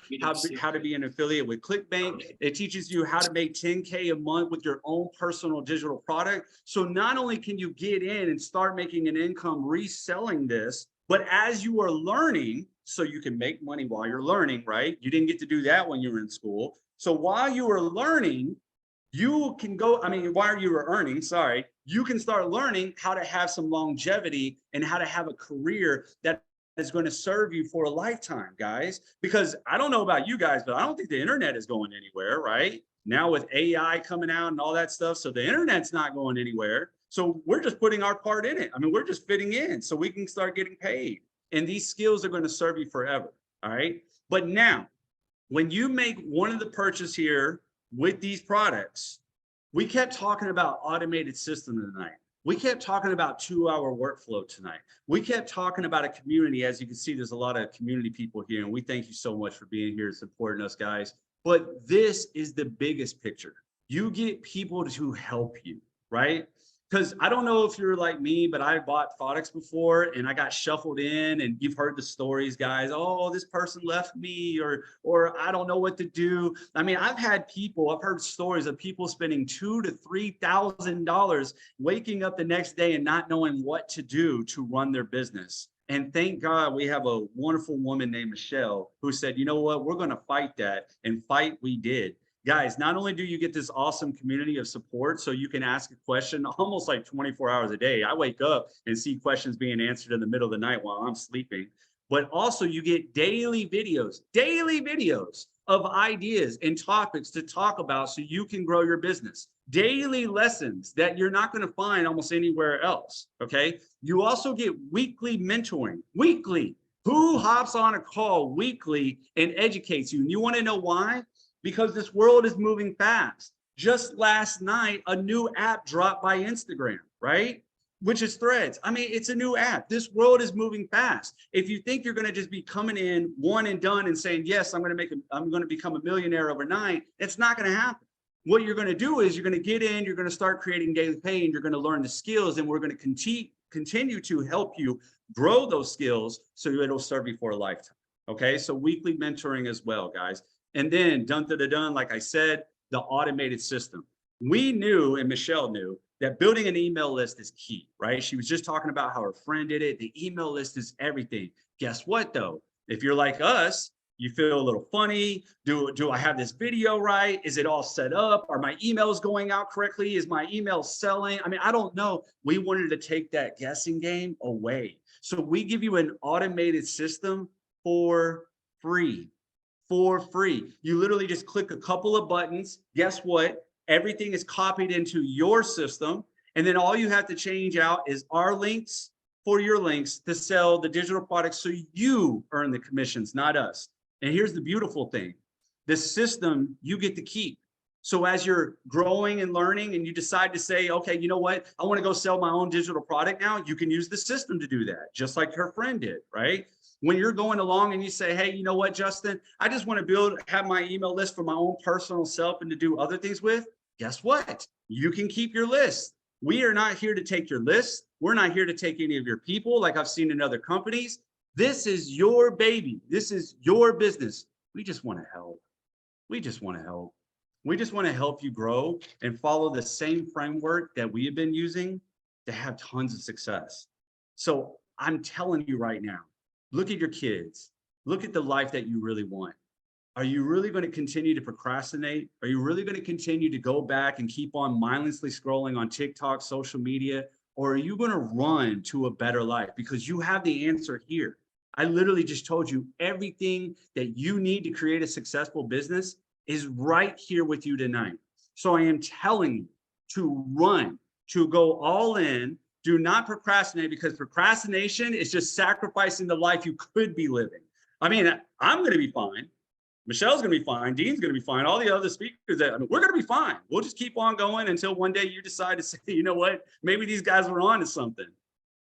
how to be an affiliate with ClickBank. It teaches you how to make 10K a month with your own personal digital product. So not only can you get in and start making an income reselling this, but as you are learning, so you can make money while you're learning, right? You didn't get to do that when you were in school. So while you were learning, you can go, while you were earning, sorry, you can start learning how to have some longevity and how to have a career that is going to serve you for a lifetime, guys. Because I don't know about you guys, but I don't think the internet is going anywhere, right? Now with AI coming out and all that stuff, so the internet's not going anywhere. So we're just putting our part in it. We're just fitting in so we can start getting paid. And these skills are going to serve you forever, all right? But now, when you make one of the purchase here with these products, we kept talking about automated system tonight. We kept talking about 2-hour workflow tonight. We kept talking about a community. As you can see, there's a lot of community people here, and we thank you so much for being here and supporting us, guys. But this is the biggest picture. You get people to help you, right? Because I don't know if you're like me, but I bought products before and I got shuffled in, and you've heard the stories, guys. Oh, this person left me, or I don't know what to do. I've heard stories of people spending $2,000 to $3,000 waking up the next day and not knowing what to do to run their business. And thank God we have a wonderful woman named Michelle who said, you know what, we're going to fight that, and fight we did. guys, not only do you get this awesome community of support, so you can ask a question almost like 24 hours a day. I wake up and see questions being answered in the middle of the night while I'm sleeping, but also you get daily videos of ideas and topics to talk about so you can grow your business. Daily lessons that you're not going to find almost anywhere else. Okay. You also get weekly mentoring, weekly. Who hops on a call weekly and educates you? And you want to know why? Because this world is moving fast. Just last night, a new app dropped by Instagram, right? Which is Threads. I mean, it's a new app. This world is moving fast. If you think you're going to just be coming in one and done and saying, yes, I'm going to become a millionaire overnight, it's not going to happen. What you're going to do is you're going to get in, you're going to start creating daily pay, and you're going to learn the skills, and we're going to continue to help you grow those skills so it'll serve you for a lifetime. Okay, so weekly mentoring as well, guys. And then done, like I said, the automated system. We knew, and Michelle knew, that building an email list is key, right? She was just talking about how her friend did it. The email list is everything. Guess what though? If you're like us, you feel a little funny. Do I have this video right? Is it all set up? Are my emails going out correctly? Is my email selling? I mean, I don't know. We wanted to take that guessing game away. So we give you an automated system for free. You literally just click a couple of buttons. Guess what? Everything is copied into your system. And then all you have to change out is our links for your links to sell the digital products so you earn the commissions, not us. And here's the beautiful thing. The system you get to keep. So as you're growing and learning and you decide to say, okay, you know what? I want to go sell my own digital product now. You can use the system to do that, just like her friend did, right? When you're going along and you say, hey, you know what, Justin, I just want to have my email list for my own personal self and to do other things with, guess what? You can keep your list. We are not here to take your list. We're not here to take any of your people like I've seen in other companies. This is your baby. This is your business. We just want to help. We just want to help. We just want to help you grow and follow the same framework that we have been using to have tons of success. So I'm telling you right now, look at your kids. Look at the life that you really want. Are you really going to continue to procrastinate? Are you really going to continue to go back and keep on mindlessly scrolling on TikTok, social media? Or are you going to run to a better life? Because you have the answer here. I literally just told you everything that you need to create a successful business is right here with you tonight. So I am telling you to run, to go all in. Do not procrastinate, because procrastination is just sacrificing the life you could be living. I mean, I'm going to be fine. Michelle's going to be fine. Dean's going to be fine. All the other speakers, we're going to be fine. We'll just keep on going until one day you decide to say, you know what, maybe these guys were on to something.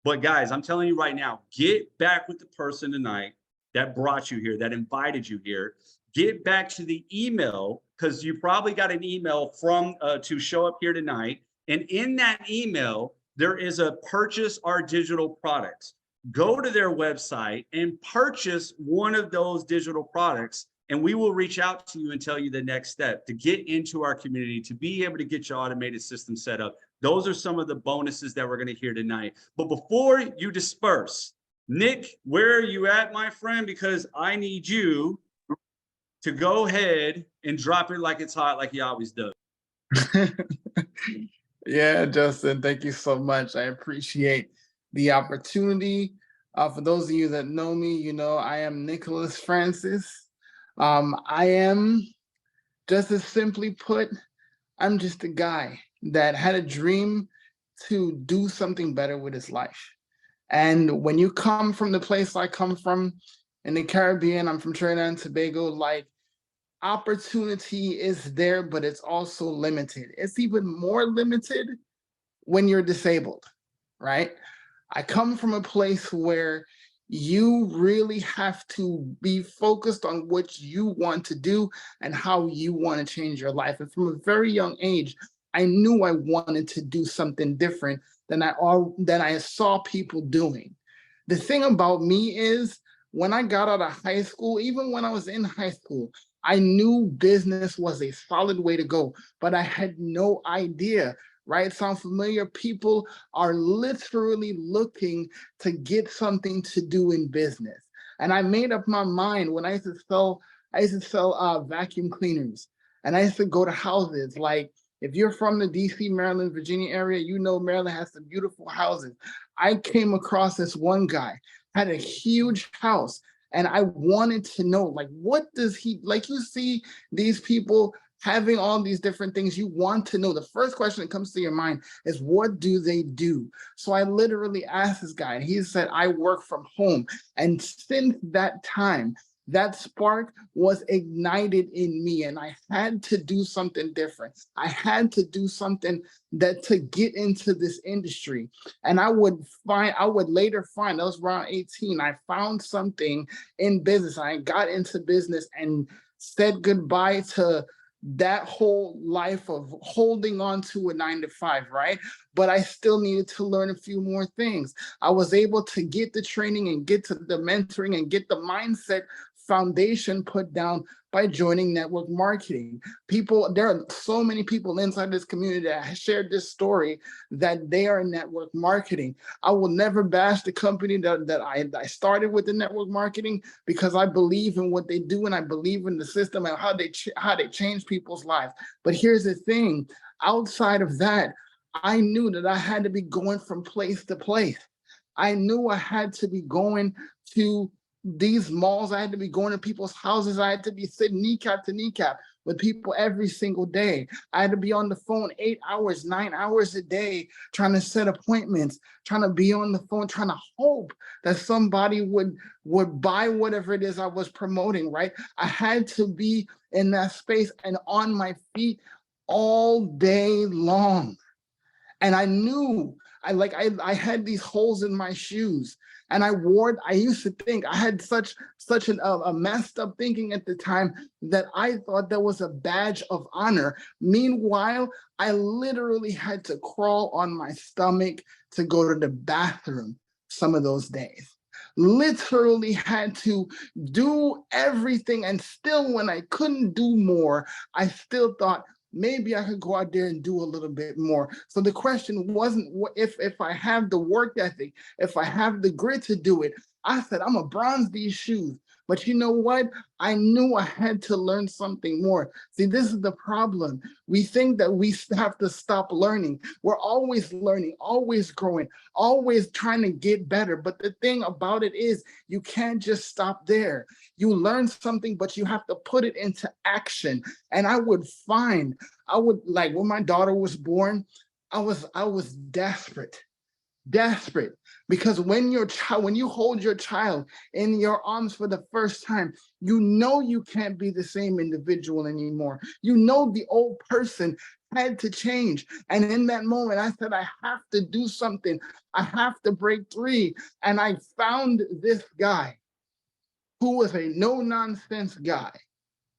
But guys, I'm telling you right now, get back with the person tonight that brought you here, that invited you here. Get back to the email, because you probably got an email from to show up here tonight. And in that email, there is a purchase our digital products. Go to their website and purchase one of those digital products, and we will reach out to you and tell you the next step to get into our community, to be able to get your automated system set up. Those are some of the bonuses that we're going to hear tonight. But before you disperse, Nick, where are you at, my friend? Because I need you to go ahead and drop it like it's hot, like he always does. Yeah, Justin, thank you so much. I appreciate the opportunity. For those of you that know me, you know I am Nicholas Francis. I am, just as simply put, I'm just a guy that had a dream to do something better with his life. And when you come from the place I come from in the Caribbean, I'm from Trinidad and Tobago, like, opportunity is there, but it's also limited. It's even more limited when you're disabled, right? I come from a place where you really have to be focused on what you want to do and how you want to change your life. And from a very young age, I knew I wanted to do something different than I saw people doing. The thing about me is, when I got out of high school, even when I was in high school, I knew business was a solid way to go, but I had no idea, right? Sound familiar? People are literally looking to get something to do in business. And I made up my mind when I used to sell vacuum cleaners. And I used to go to houses. Like, if you're from the DC, Maryland, Virginia area, you know Maryland has some beautiful houses. I came across this one guy, had a huge house, and I wanted to know, like, what does he, like, you see these people having all these different things, you want to know. The first question that comes to your mind is, what do they do? So I literally asked this guy, and he said, I work from home. And since that time, that spark was ignited in me, and I had to do something different. I had to do something that to get into this industry. And I would later find, that was around 18, I found something in business. I got into business and said goodbye to that whole life of holding on to a 9 to 5, right? But I still needed to learn a few more things. I was able to get the training and get to the mentoring and get the mindset foundation put down by joining network marketing. There are so many people inside this community that have shared this story that they are in network marketing. I will never bash the company that I started with the network marketing, because I believe in what they do and I believe in the system and how they change people's lives. But here's the thing, outside of that, I knew that I had to be going from place to place. I knew I had to be going to these malls. I had to be going to people's houses. I had to be sitting kneecap to kneecap with people every single day. I had to be on the phone 8 hours, 9 hours a day, trying to set appointments, trying to be on the phone, trying to hope that somebody would buy whatever it is I was promoting, right? I had to be in that space and on my feet all day long. And I knew I had these holes in my shoes, and I used to think I had such a messed up thinking at the time that I thought that was a badge of honor. Meanwhile, I literally had to crawl on my stomach to go to the bathroom some of those days. Literally had to do everything, and still when I couldn't do more, I still thought, maybe I could go out there and do a little bit more. So the question wasn't if I have the work ethic, if I have the grit to do it. I said, I'm gonna bronze these shoes. But you know what? I knew I had to learn something more. See, this is the problem. We think that we have to stop learning. We're always learning, always growing, always trying to get better. But the thing about it is, you can't just stop there. You learn something, but you have to put it into action. And I would like, when my daughter was born, I was desperate, because when you hold your child in your arms for the first time, you know you can't be the same individual anymore. You know the old person had to change. And in that moment, I said, I have to do something. I have to break free. And I found this guy who was a no-nonsense guy.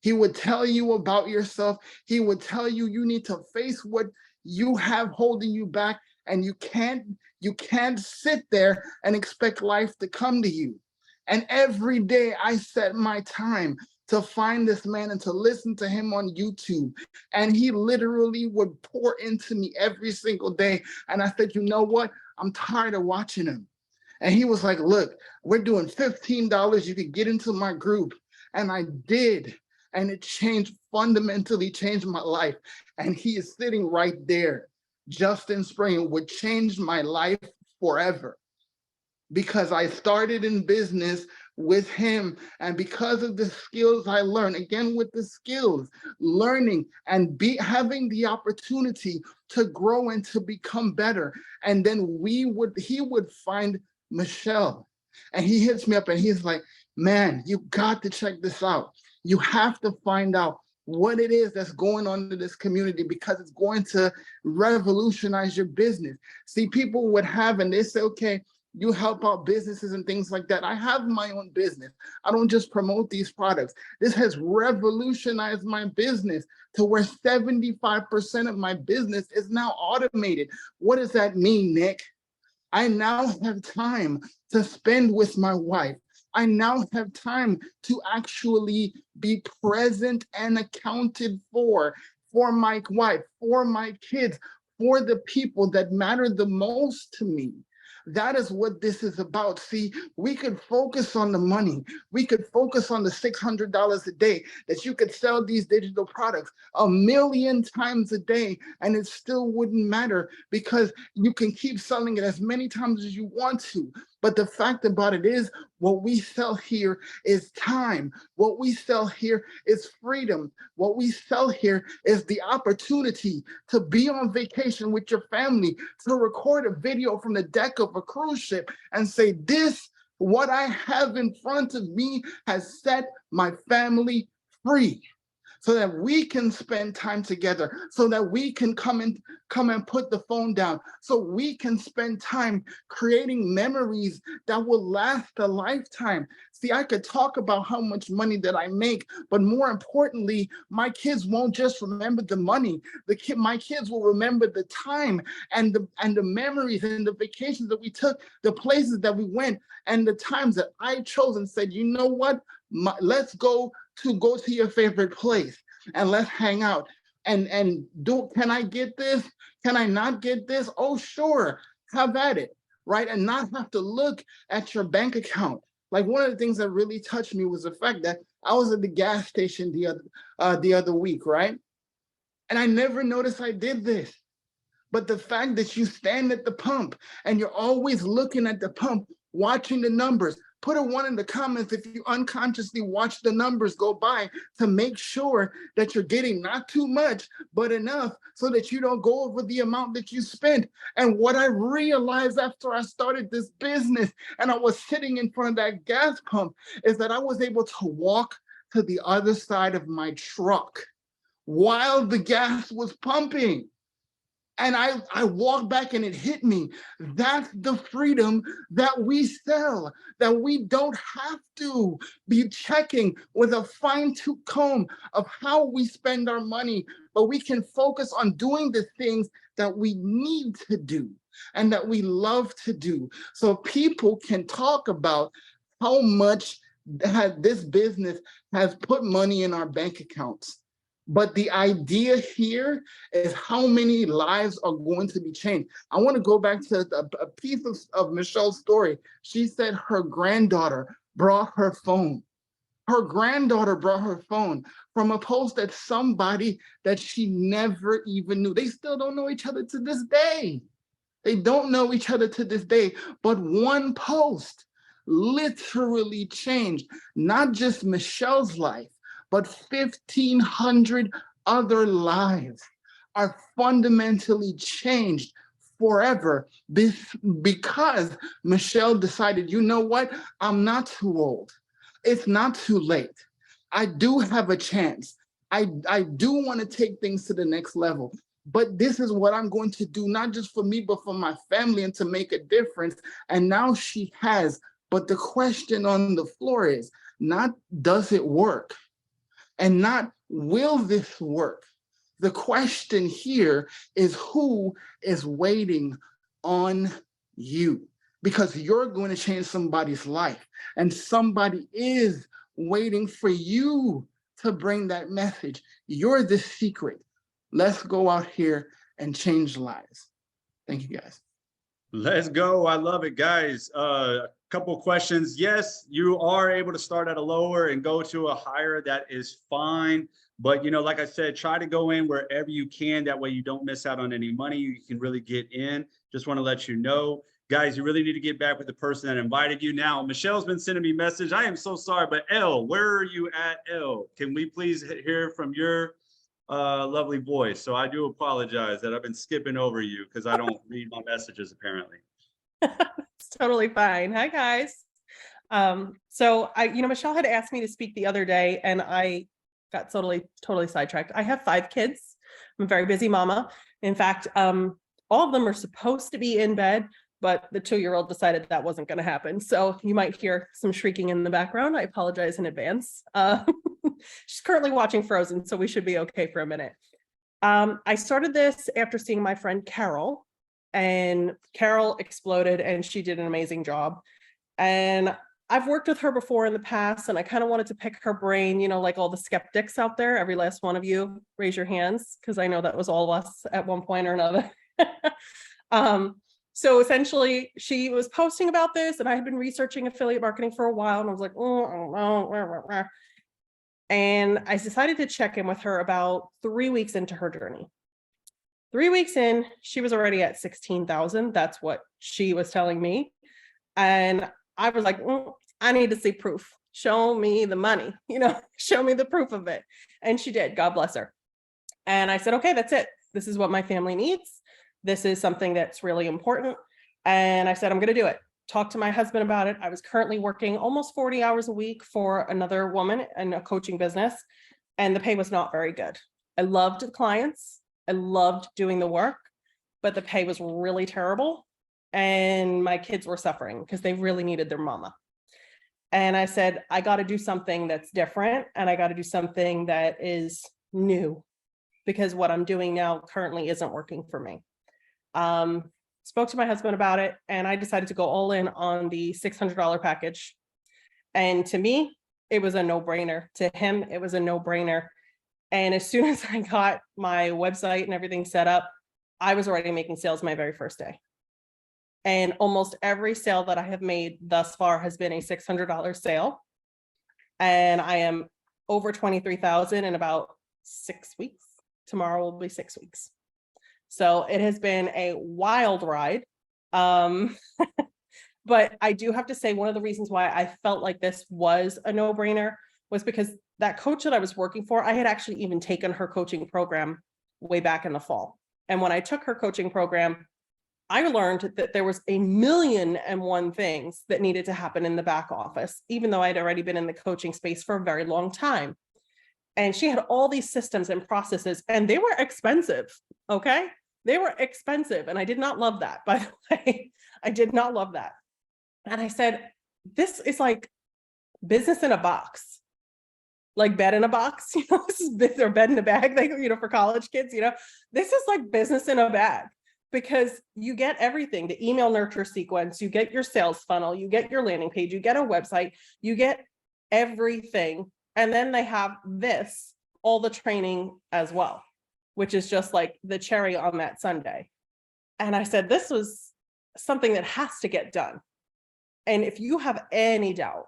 He would tell you about yourself. He would tell you you need to face what you have holding you back, and you can't sit there and expect life to come to you. And every day I set my time to find this man and to listen to him on YouTube. And he literally would pour into me every single day. And I said, you know what? I'm tired of watching him. And he was like, look, we're doing $15. You could get into my group. And I did. And it fundamentally changed my life. And he is sitting right there. Justin Springer would change my life forever, because I started in business with him, and because of the skills I learned, again with the skills, learning and having the opportunity to grow and to become better. And then he would find Michelle, and he hits me up and he's like, man, you got to check this out. You have to find out what it is that's going on in this community, because it's going to revolutionize your business. See, people would have, and they say, okay, you help out businesses and things like that. I have my own business. I don't just promote these products. This has revolutionized my business to where 75% of my business is now automated. What does that mean, Nick? I now have time to spend with my wife. I now have time to actually be present and accounted for my wife, for my kids, for the people that matter the most to me. That is what this is about. See, we could focus on the money. We could focus on the $600 a day that you could sell these digital products 1,000,000 times a day, and it still wouldn't matter because you can keep selling it as many times as you want to. But the fact about it is, what we sell here is time. What we sell here is freedom. What we sell here is the opportunity to be on vacation with your family, to record a video from the deck of a cruise ship and say, this, what I have in front of me has set my family free, so that we can spend time together, so that we can come and put the phone down, so we can spend time creating memories that will last a lifetime. See, I could talk about how much money that I make, but more importantly, my kids won't just remember the money. My kids will remember the time and the memories and the vacations that we took, the places that we went, and the times that I chose and said, you know what, let's go to your favorite place and let's hang out and can I get this? Can I not get this? Oh, sure, have at it, right? And not have to look at your bank account. Like, one of the things that really touched me was the fact that I was at the gas station the other week, right? And I never noticed I did this. But the fact that you stand at the pump and you're always looking at the pump, watching the numbers, put a 1 in the comments if you unconsciously watch the numbers go by to make sure that you're getting not too much, but enough so that you don't go over the amount that you spent. And what I realized after I started this business and I was sitting in front of that gas pump is that I was able to walk to the other side of my truck while the gas was pumping. And I walked back and it hit me. That's the freedom that we sell, that we don't have to be checking with a fine-tooth comb of how we spend our money, but we can focus on doing the things that we need to do and that we love to do. So people can talk about how much this business has put money in our bank accounts. But the idea here is how many lives are going to be changed. I want to go back to a piece of Michelle's story. She said her granddaughter brought her phone. Her granddaughter brought her phone from a post that somebody that she never even knew. They still don't know each other to this day. They don't know each other to this day. But one post literally changed not just Michelle's life, but 1,500 other lives are fundamentally changed forever because Michelle decided, you know what? I'm not too old. It's not too late. I do have a chance. I do want to take things to the next level. But this is what I'm going to do, not just for me, but for my family and to make a difference. And now she has. But the question on the floor is not, does it work? And not, will this work? The question here is, who is waiting on you? Because you're going to change somebody's life, and somebody is waiting for you to bring that message. You're the secret. Let's go out here and change lives. Thank you, guys. Let's go. I love it, guys. Couple questions. Yes, you are able to start at a lower and go to a higher. That is fine. But, you know, like I said, try to go in wherever you can. That way you don't miss out on any money. You can really get in. Just want to let you know, guys, you really need to get back with the person that invited you. Now, Michelle's been sending me message. I am so sorry, but Elle, where are you at, Elle? Can we please hear from your lovely voice? So I do apologize that I've been skipping over you because I don't read my messages apparently. It's totally fine. Hi, guys. So Michelle had asked me to speak the other day and I got totally sidetracked. I have 5 kids. I'm a very busy mama. In fact, all of them are supposed to be in bed, but the 2-year-old decided that wasn't going to happen. So you might hear some shrieking in the background. I apologize in advance. She's currently watching Frozen, so we should be okay for a minute. I started this after seeing my friend Carol, and Carol exploded and she did an amazing job. And I've worked with her before in the past, and I kind of wanted to pick her brain, you know, like all the skeptics out there. Every last one of you, raise your hands, because I know that was all of us at one point or another. So essentially she was posting about this and I had been researching affiliate marketing for a while and I was like, oh, I don't know. And I decided to check in with her about 3 weeks into her journey. 3 weeks in, she was already at 16,000. That's what she was telling me. And I was like, I need to see proof. Show me the money, show me the proof of it. And she did, God bless her. And I said, okay, that's it. This is what my family needs. This is something that's really important. And I said, I'm going to do it. Talk to my husband about it. I was currently working almost 40 hours a week for another woman in a coaching business, and the pay was not very good. I loved the clients. I loved doing the work, but the pay was really terrible. And my kids were suffering because they really needed their mama. And I said, I got to do something that's different. And I got to do something that is new, because what I'm doing now currently isn't working for me. Spoke to my husband about it, and I decided to go all in on the $600 package. And to me, it was a no-brainer. To him, it was a no-brainer. And as soon as I got my website and everything set up, I was already making sales my very first day. And almost every sale that I have made thus far has been a $600 sale. And I am over 23,000 in about 6 weeks. Tomorrow will be 6 weeks. So it has been a wild ride. But I do have to say, one of the reasons why I felt like this was a no-brainer was because that coach that I was working for, I had actually even taken her coaching program way back in the fall. And when I took her coaching program, I learned that there was 1,000,001 things that needed to happen in the back office, even though I'd already been in the coaching space for a very long time. And she had all these systems and processes, and they were expensive. Okay. They were expensive. And I did not love that, by the way. I did not love that. And I said, this is like business in a box, like bed in a box, this is or bed in a bag, like, for college kids, this is like business in a bag, because you get everything, the email nurture sequence, you get your sales funnel, you get your landing page, you get a website, you get everything. And then they have all the training as well, which is just like the cherry on that sundae. And I said, this was something that has to get done. And if you have any doubt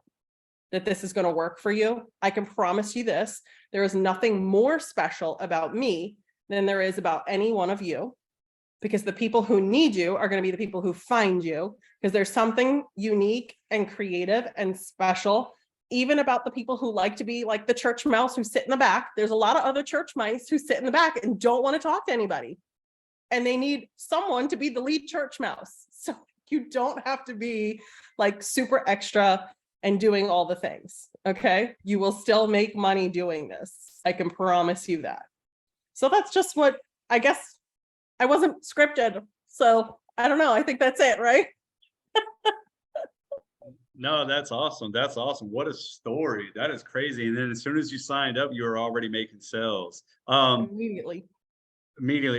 that this is going to work for you, I can promise you this: there is nothing more special about me than there is about any one of you, because the people who need you are going to be the people who find you, because there's something unique and creative and special even about the people who like to be like the church mouse who sit in the back. There's a lot of other church mice who sit in the back and don't want to talk to anybody. And they need someone to be the lead church mouse. So you don't have to be like super extra and doing all the things. Okay. You will still make money doing this. I can promise you that. So that's just what, I guess I wasn't scripted. So I don't know. I think that's it, right? No, that's awesome. That's awesome. What a story. That is crazy. And then as soon as you signed up, you were already making sales. Immediately.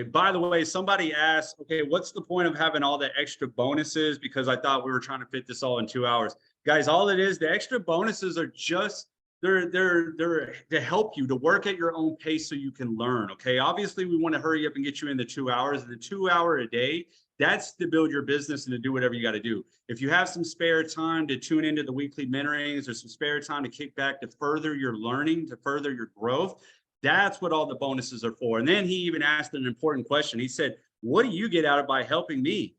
By the way, somebody asked, okay, what's the point of having all the extra bonuses? Because I thought we were trying to fit this all in 2 hours. Guys, all it is, the extra bonuses are just, they're to help you to work at your own pace so you can learn. Okay. Obviously, we want to hurry up and get you in the 2 hours. The 2 hour a day, that's to build your business and to do whatever you got to do. If you have some spare time to tune into the weekly mentorings or some spare time to kick back to further your learning, to further your growth, that's what all the bonuses are for. And then he even asked an important question. He said, what do you get out of by helping me?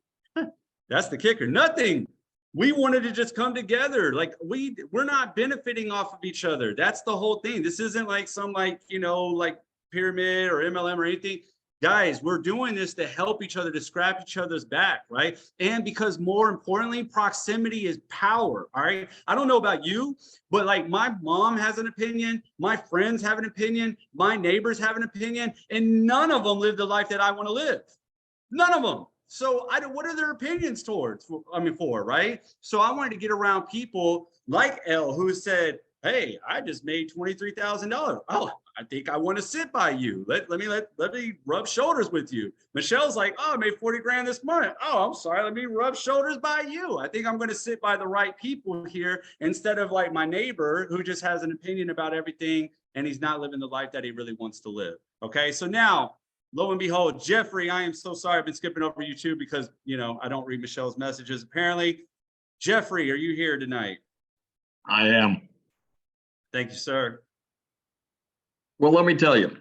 That's the kicker. Nothing. We wanted to just come together. Like we're not benefiting off of each other. That's the whole thing. This isn't like some like pyramid or MLM or anything. Guys, we're doing this to help each other, to scrap each other's back, right? And because more importantly, proximity is power, all right? I don't know about you, but like my mom has an opinion, my friends have an opinion, my neighbors have an opinion, and none of them live the life that I want to live. None of them. So what are their opinions for, right? So I wanted to get around people like Elle who said, hey, I just made $23,000. Oh, I think I want to sit by you. Let me rub shoulders with you. Michelle's like, oh, I made 40 grand this month. Oh, I'm sorry. Let me rub shoulders by you. I think I'm going to sit by the right people here instead of like my neighbor who just has an opinion about everything and he's not living the life that he really wants to live. Okay. So now lo and behold, Jeffrey, I am so sorry. I've been skipping over you too because, I don't read Michelle's messages. Apparently, Jeffrey, are you here tonight? I am. Thank you, sir. Well, let me tell you,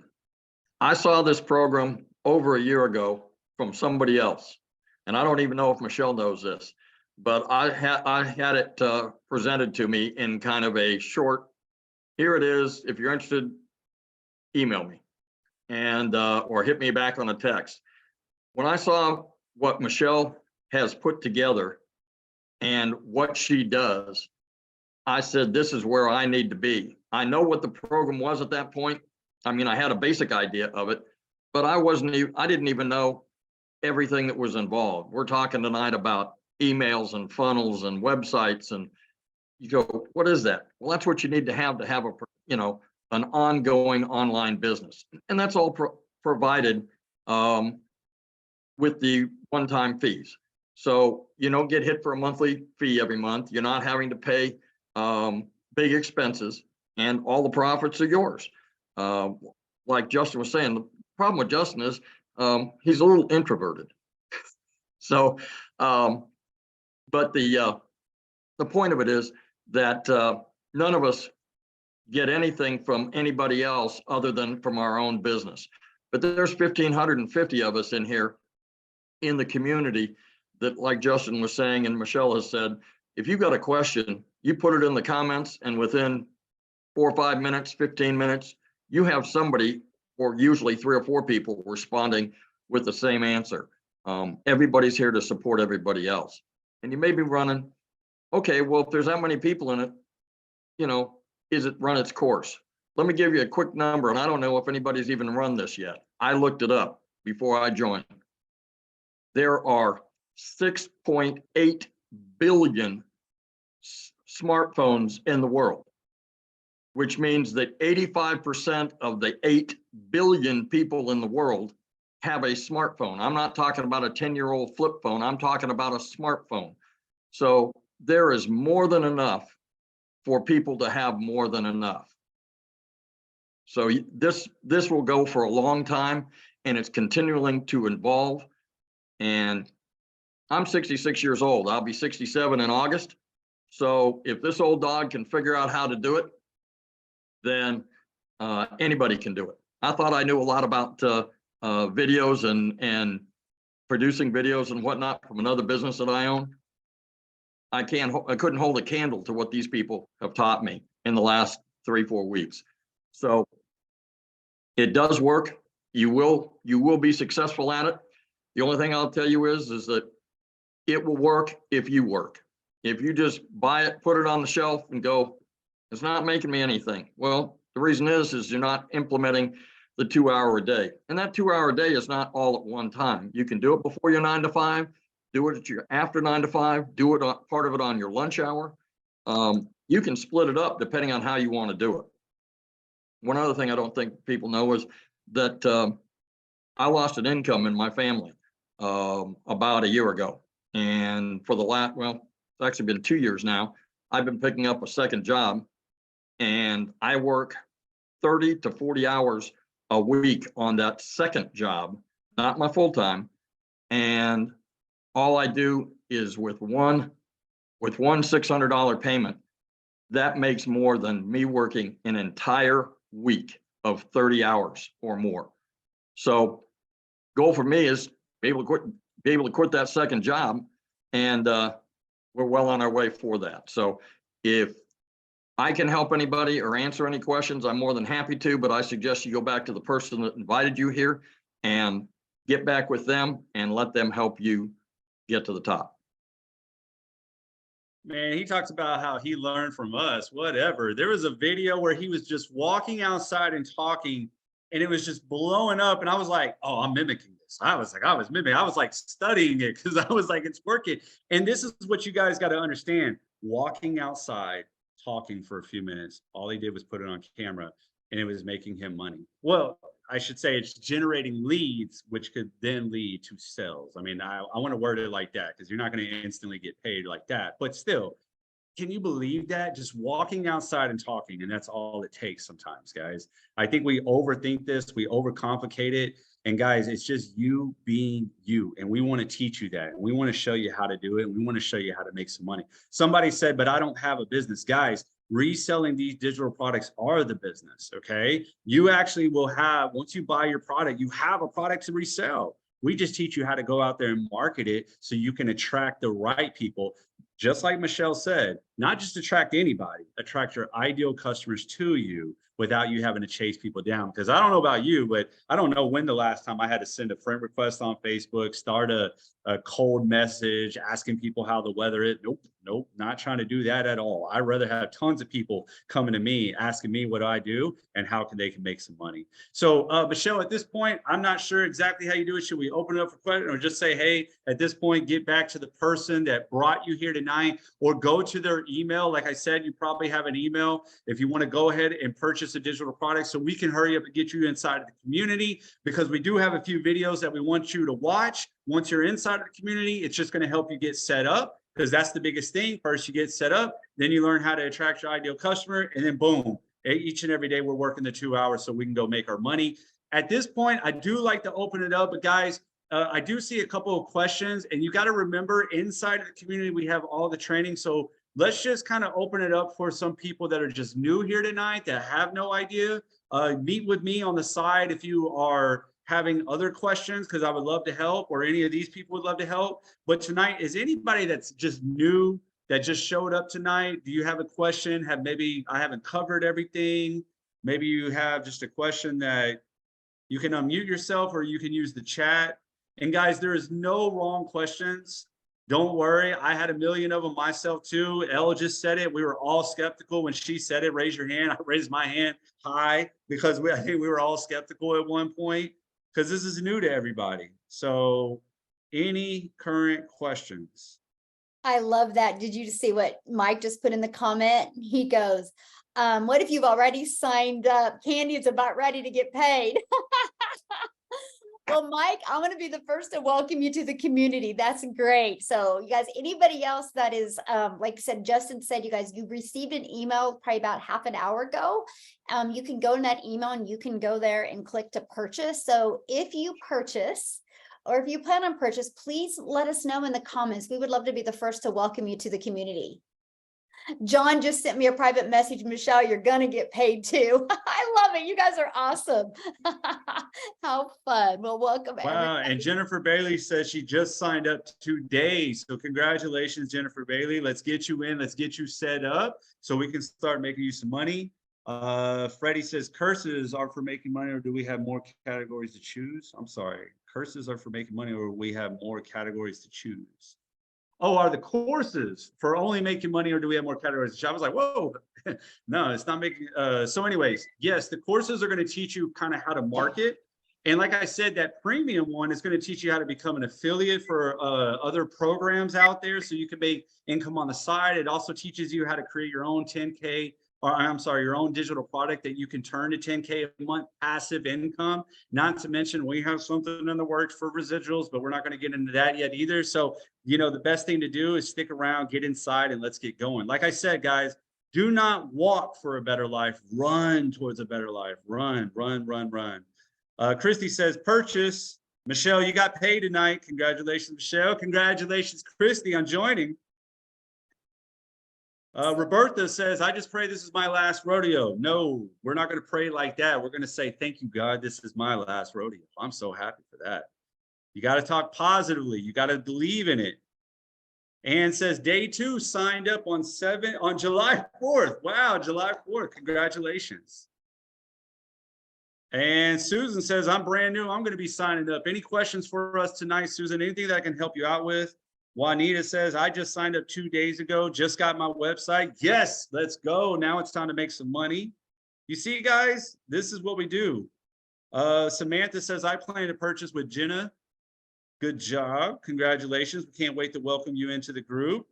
I saw this program over a year ago from somebody else. And I don't even know if Michelle knows this, but I had it presented to me in kind of a short, here it is. If you're interested, email me and or hit me back on a text. When I saw what Michelle has put together and what she does, I said, this is where I need to be. I know what the program was at that point. I mean, I had a basic idea of it, but I didn't even know everything that was involved. We're talking tonight about emails and funnels and websites, and you go, what is that? Well, that's what you need to have an ongoing online business. And that's all provided with the one-time fees. So you don't get hit for a monthly fee every month. You're not having to pay big expenses, and all the profits are yours. Like Justin was saying, the problem with Justin is he's a little introverted. So, but the point of it is that none of us get anything from anybody else other than from our own business. But there's 1,550 of us in here in the community that, like Justin was saying and Michelle has said, if you've got a question, you put it in the comments, and within 4 or 5 minutes, 15 minutes, you have somebody, or usually 3 or 4 people, responding with the same answer. Everybody's here to support everybody else. And you may be running, okay, well, if there's that many people in it, is it run its course? Let me give you a quick number, and I don't know if anybody's even run this yet. I looked it up before I joined. There are 6.8 billion smartphones in the world, which means that 85% of the 8 billion people in the world have a smartphone. I'm not talking about a 10-year-old flip phone. I'm talking about a smartphone. So there is more than enough for people to have more than enough. So this will go for a long time, and it's continuing to evolve. And I'm 66 years old. I'll be 67 in August. So if this old dog can figure out how to do it, then anybody can do it. I thought I knew a lot about videos and producing videos and whatnot from another business that I own. I couldn't hold a candle to what these people have taught me in the last 3-4 weeks. So it does work. You will be successful at it. The only thing I'll tell you is that it will work if you work. If you just buy it, put it on the shelf and go, it's not making me anything. Well, the reason is you're not implementing the 2-hour a day. And that 2-hour a day is not all at one time. You can do it before your 9 to 5, do it at your after 9 to 5, do it on part of it on your lunch hour. You can split it up depending on how you want to do it. One other thing I don't think people know is that I lost an income in my family about a year ago. And for the last, it's actually been 2 years now, I've been picking up a second job, and I work 30 to 40 hours a week on that second job, not my full time. And all I do is with one $600 payment, that makes more than me working an entire week of 30 hours or more. So goal for me is be able to quit that second job, and we're well on our way for that. So if I can help anybody or answer any questions, I'm more than happy to, but I suggest you go back to the person that invited you here and get back with them and let them help you get to the top. Man, he talks about how he learned from us, whatever. There was a video where he was just walking outside and talking, and it was just blowing up. And I was like, oh, I'm mimicking this. I was like studying it because I was like, it's working. And this is what you guys got to understand. Walking outside, talking for a few minutes, all he did was put it on camera, and it was making him money. Well, I should say it's generating leads, which could then lead to sales. I mean, I want to word it like that because you're not going to instantly get paid like that. But still, can you believe that? Just walking outside and talking, and that's all it takes sometimes, guys. I think we overthink this, we overcomplicate it, And guys, it's just you being you. And we want to teach you that. And we want to show you how to do it. We want to show you how to make some money. Somebody said, but I don't have a business. Guys, reselling these digital products are the business. Okay. You actually will have, once you buy your product, you have a product to resell. We just teach you how to go out there and market it so you can attract the right people. Just like Michelle said, not just attract anybody, attract your ideal customers to you without you having to chase people down. Because I don't know about you, but I don't know when the last time I had to send a friend request on Facebook, start a cold message, asking people how the weather is. Nope, not trying to do that at all. I'd rather have tons of people coming to me, asking me what I do and how they can make some money. So Michelle, at this point, I'm not sure exactly how you do it. Should we open it up for questions or just say, hey, at this point, get back to the person that brought you here tonight, or go to their email. Like I said, you probably have an email if you want to go ahead and purchase a digital product so we can hurry up and get you inside of the community, because we do have a few videos that we want you to watch. Once you're inside of the community, it's just going to help you get set up, because that's the biggest thing. First, you get set up, then you learn how to attract your ideal customer, and then boom, each and every day we're working the 2 hours so we can go make our money. At this point, I do like to open it up, but guys, I do see a couple of questions, and you got to remember, inside of the community, we have all the training. So let's just kind of open it up for some people that are just new here tonight that have no idea. Meet with me on the side if you are having other questions, because I would love to help, or any of these people would love to help. But tonight, is anybody that's just new, that just showed up tonight? Do you have a question? Maybe I haven't covered everything. Maybe you have just a question that you can unmute yourself, or you can use the chat. And guys, there is no wrong questions. Don't worry. I had a million of them myself too. Elle just said it. We were all skeptical when she said it. Raise your hand. I raised my hand high because I think we were all skeptical at one point, because this is new to everybody. So any current questions? I love that. Did you see what Mike just put in the comment? He goes, what if you've already signed up? Candy is about ready to get paid. Well, Mike, I'm going to be the first to welcome you to the community. That's great. So you guys, anybody else that is, like I said, Justin said, you guys, you received an email probably about half an hour ago. You can go in that email and you can go there and click to purchase. So if you purchase, or if you plan on purchase, please let us know in the comments. We would love to be the first to welcome you to the community. John just sent me a private message. Michelle, you're going to get paid too. I love it. You guys are awesome. How fun. Well, welcome. Wow. Everybody. And Jennifer Bailey says she just signed up today. So congratulations, Jennifer Bailey. Let's get you in. Let's get you set up so we can start making you some money. Freddie says curses are for making money, or do we have more categories to choose? I'm sorry. Curses are for making money, or we have more categories to choose? Oh, are the courses for only making money, or do we have more categories? I was like, whoa, no, it's not making. So anyways, yes, the courses are going to teach you kind of how to market. And like I said, that premium one is going to teach you how to become an affiliate for other programs out there, so you can make income on the side. It also teaches you how to create your own 10K, or I'm sorry, your own digital product that you can turn to 10K a month passive income. Not to mention, we have something in the works for residuals, but we're not going to get into that yet either. So, you know, the best thing to do is stick around, get inside, and let's get going. Like I said, guys, do not walk for a better life. Run towards a better life. Run, run, run, run. Christy says, purchase. Michelle, you got paid tonight. Congratulations, Michelle. Congratulations, Christy, on joining. Roberta says, I just pray this is my last rodeo. No, we're not going to pray like that. We're going to say, thank you, God. This is my last rodeo. I'm so happy for that. You got to talk positively. You got to believe in it. Ann says, day 2 signed up on July 4th. Wow, July 4th. Congratulations. And Susan says, I'm brand new. I'm going to be signing up. Any questions for us tonight, Susan? Anything that I can help you out with? Juanita says, I just signed up 2 days ago, just got my website. Yes, let's go. Now it's time to make some money. You see, guys, this is what we do. Samantha says, I plan to purchase with Jenna. Good job. Congratulations. We can't wait to welcome you into the group.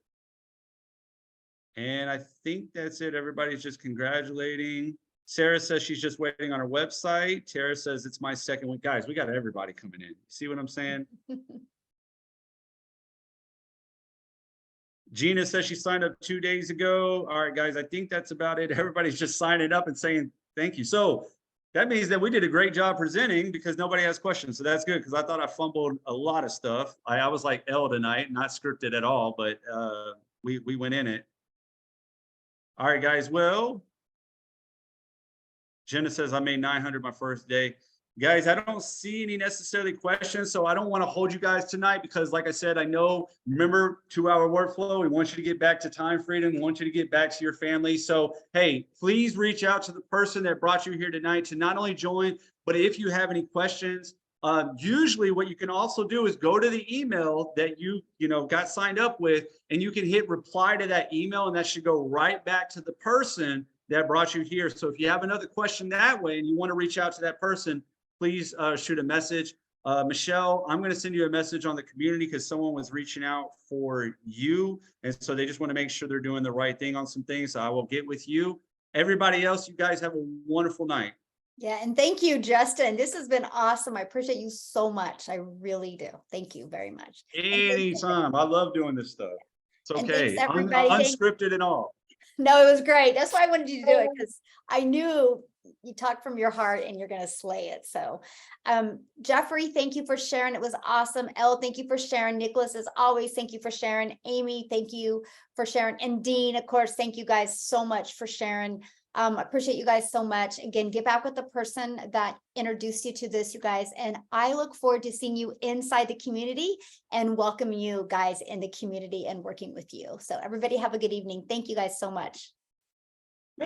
And I think that's it. Everybody's just congratulating. Sarah says she's just waiting on her website. Tara says it's my second week. Guys, we got everybody coming in. See what I'm saying? Gina says she signed up 2 days ago. All right, guys, I think that's about it. Everybody's just signing up and saying thank you. So That means that we did a great job presenting because nobody has questions. So that's good because I thought I fumbled a lot of stuff. I was like L tonight, not scripted at all, but we went in it. All right, guys. Well, Jenna says I made 900 my first day. Guys, I don't see any necessarily questions, so I don't want to hold you guys tonight because, like I said, I know, remember 2-hour workflow. We want you to get back to time freedom. We want you to get back to your family. So, hey, please reach out to the person that brought you here tonight to not only join, but if you have any questions, usually what you can also do is go to the email that you got signed up with, and you can hit reply to that email, and that should go right back to the person that brought you here. So if you have another question that way and you want to reach out to that person, please shoot a message. Michelle, I'm going to send you a message on the community because someone was reaching out for you. And so they just want to make sure they're doing the right thing on some things. So I will get with you. Everybody else, you guys have a wonderful night. Yeah, and thank you, Justin. This has been awesome. I appreciate you so much. I really do. Thank you very much. Anytime. I love doing this stuff. It's And okay. thanks, everybody. Unscripted and all. No, it was great. That's why I wanted you to do it, because I knew you talked from your heart and you're going to slay it. So, Jeffrey, thank you for sharing. It was awesome. Elle, thank you for sharing. Nicholas, as always, thank you for sharing. Amy, thank you for sharing. And Dean, of course, thank you guys so much for sharing. I appreciate you guys so much. Again, get back with the person that introduced you to this, you guys. And I look forward to seeing you inside the community and welcome you guys in the community and working with you. So everybody have a good evening. Thank you guys so much.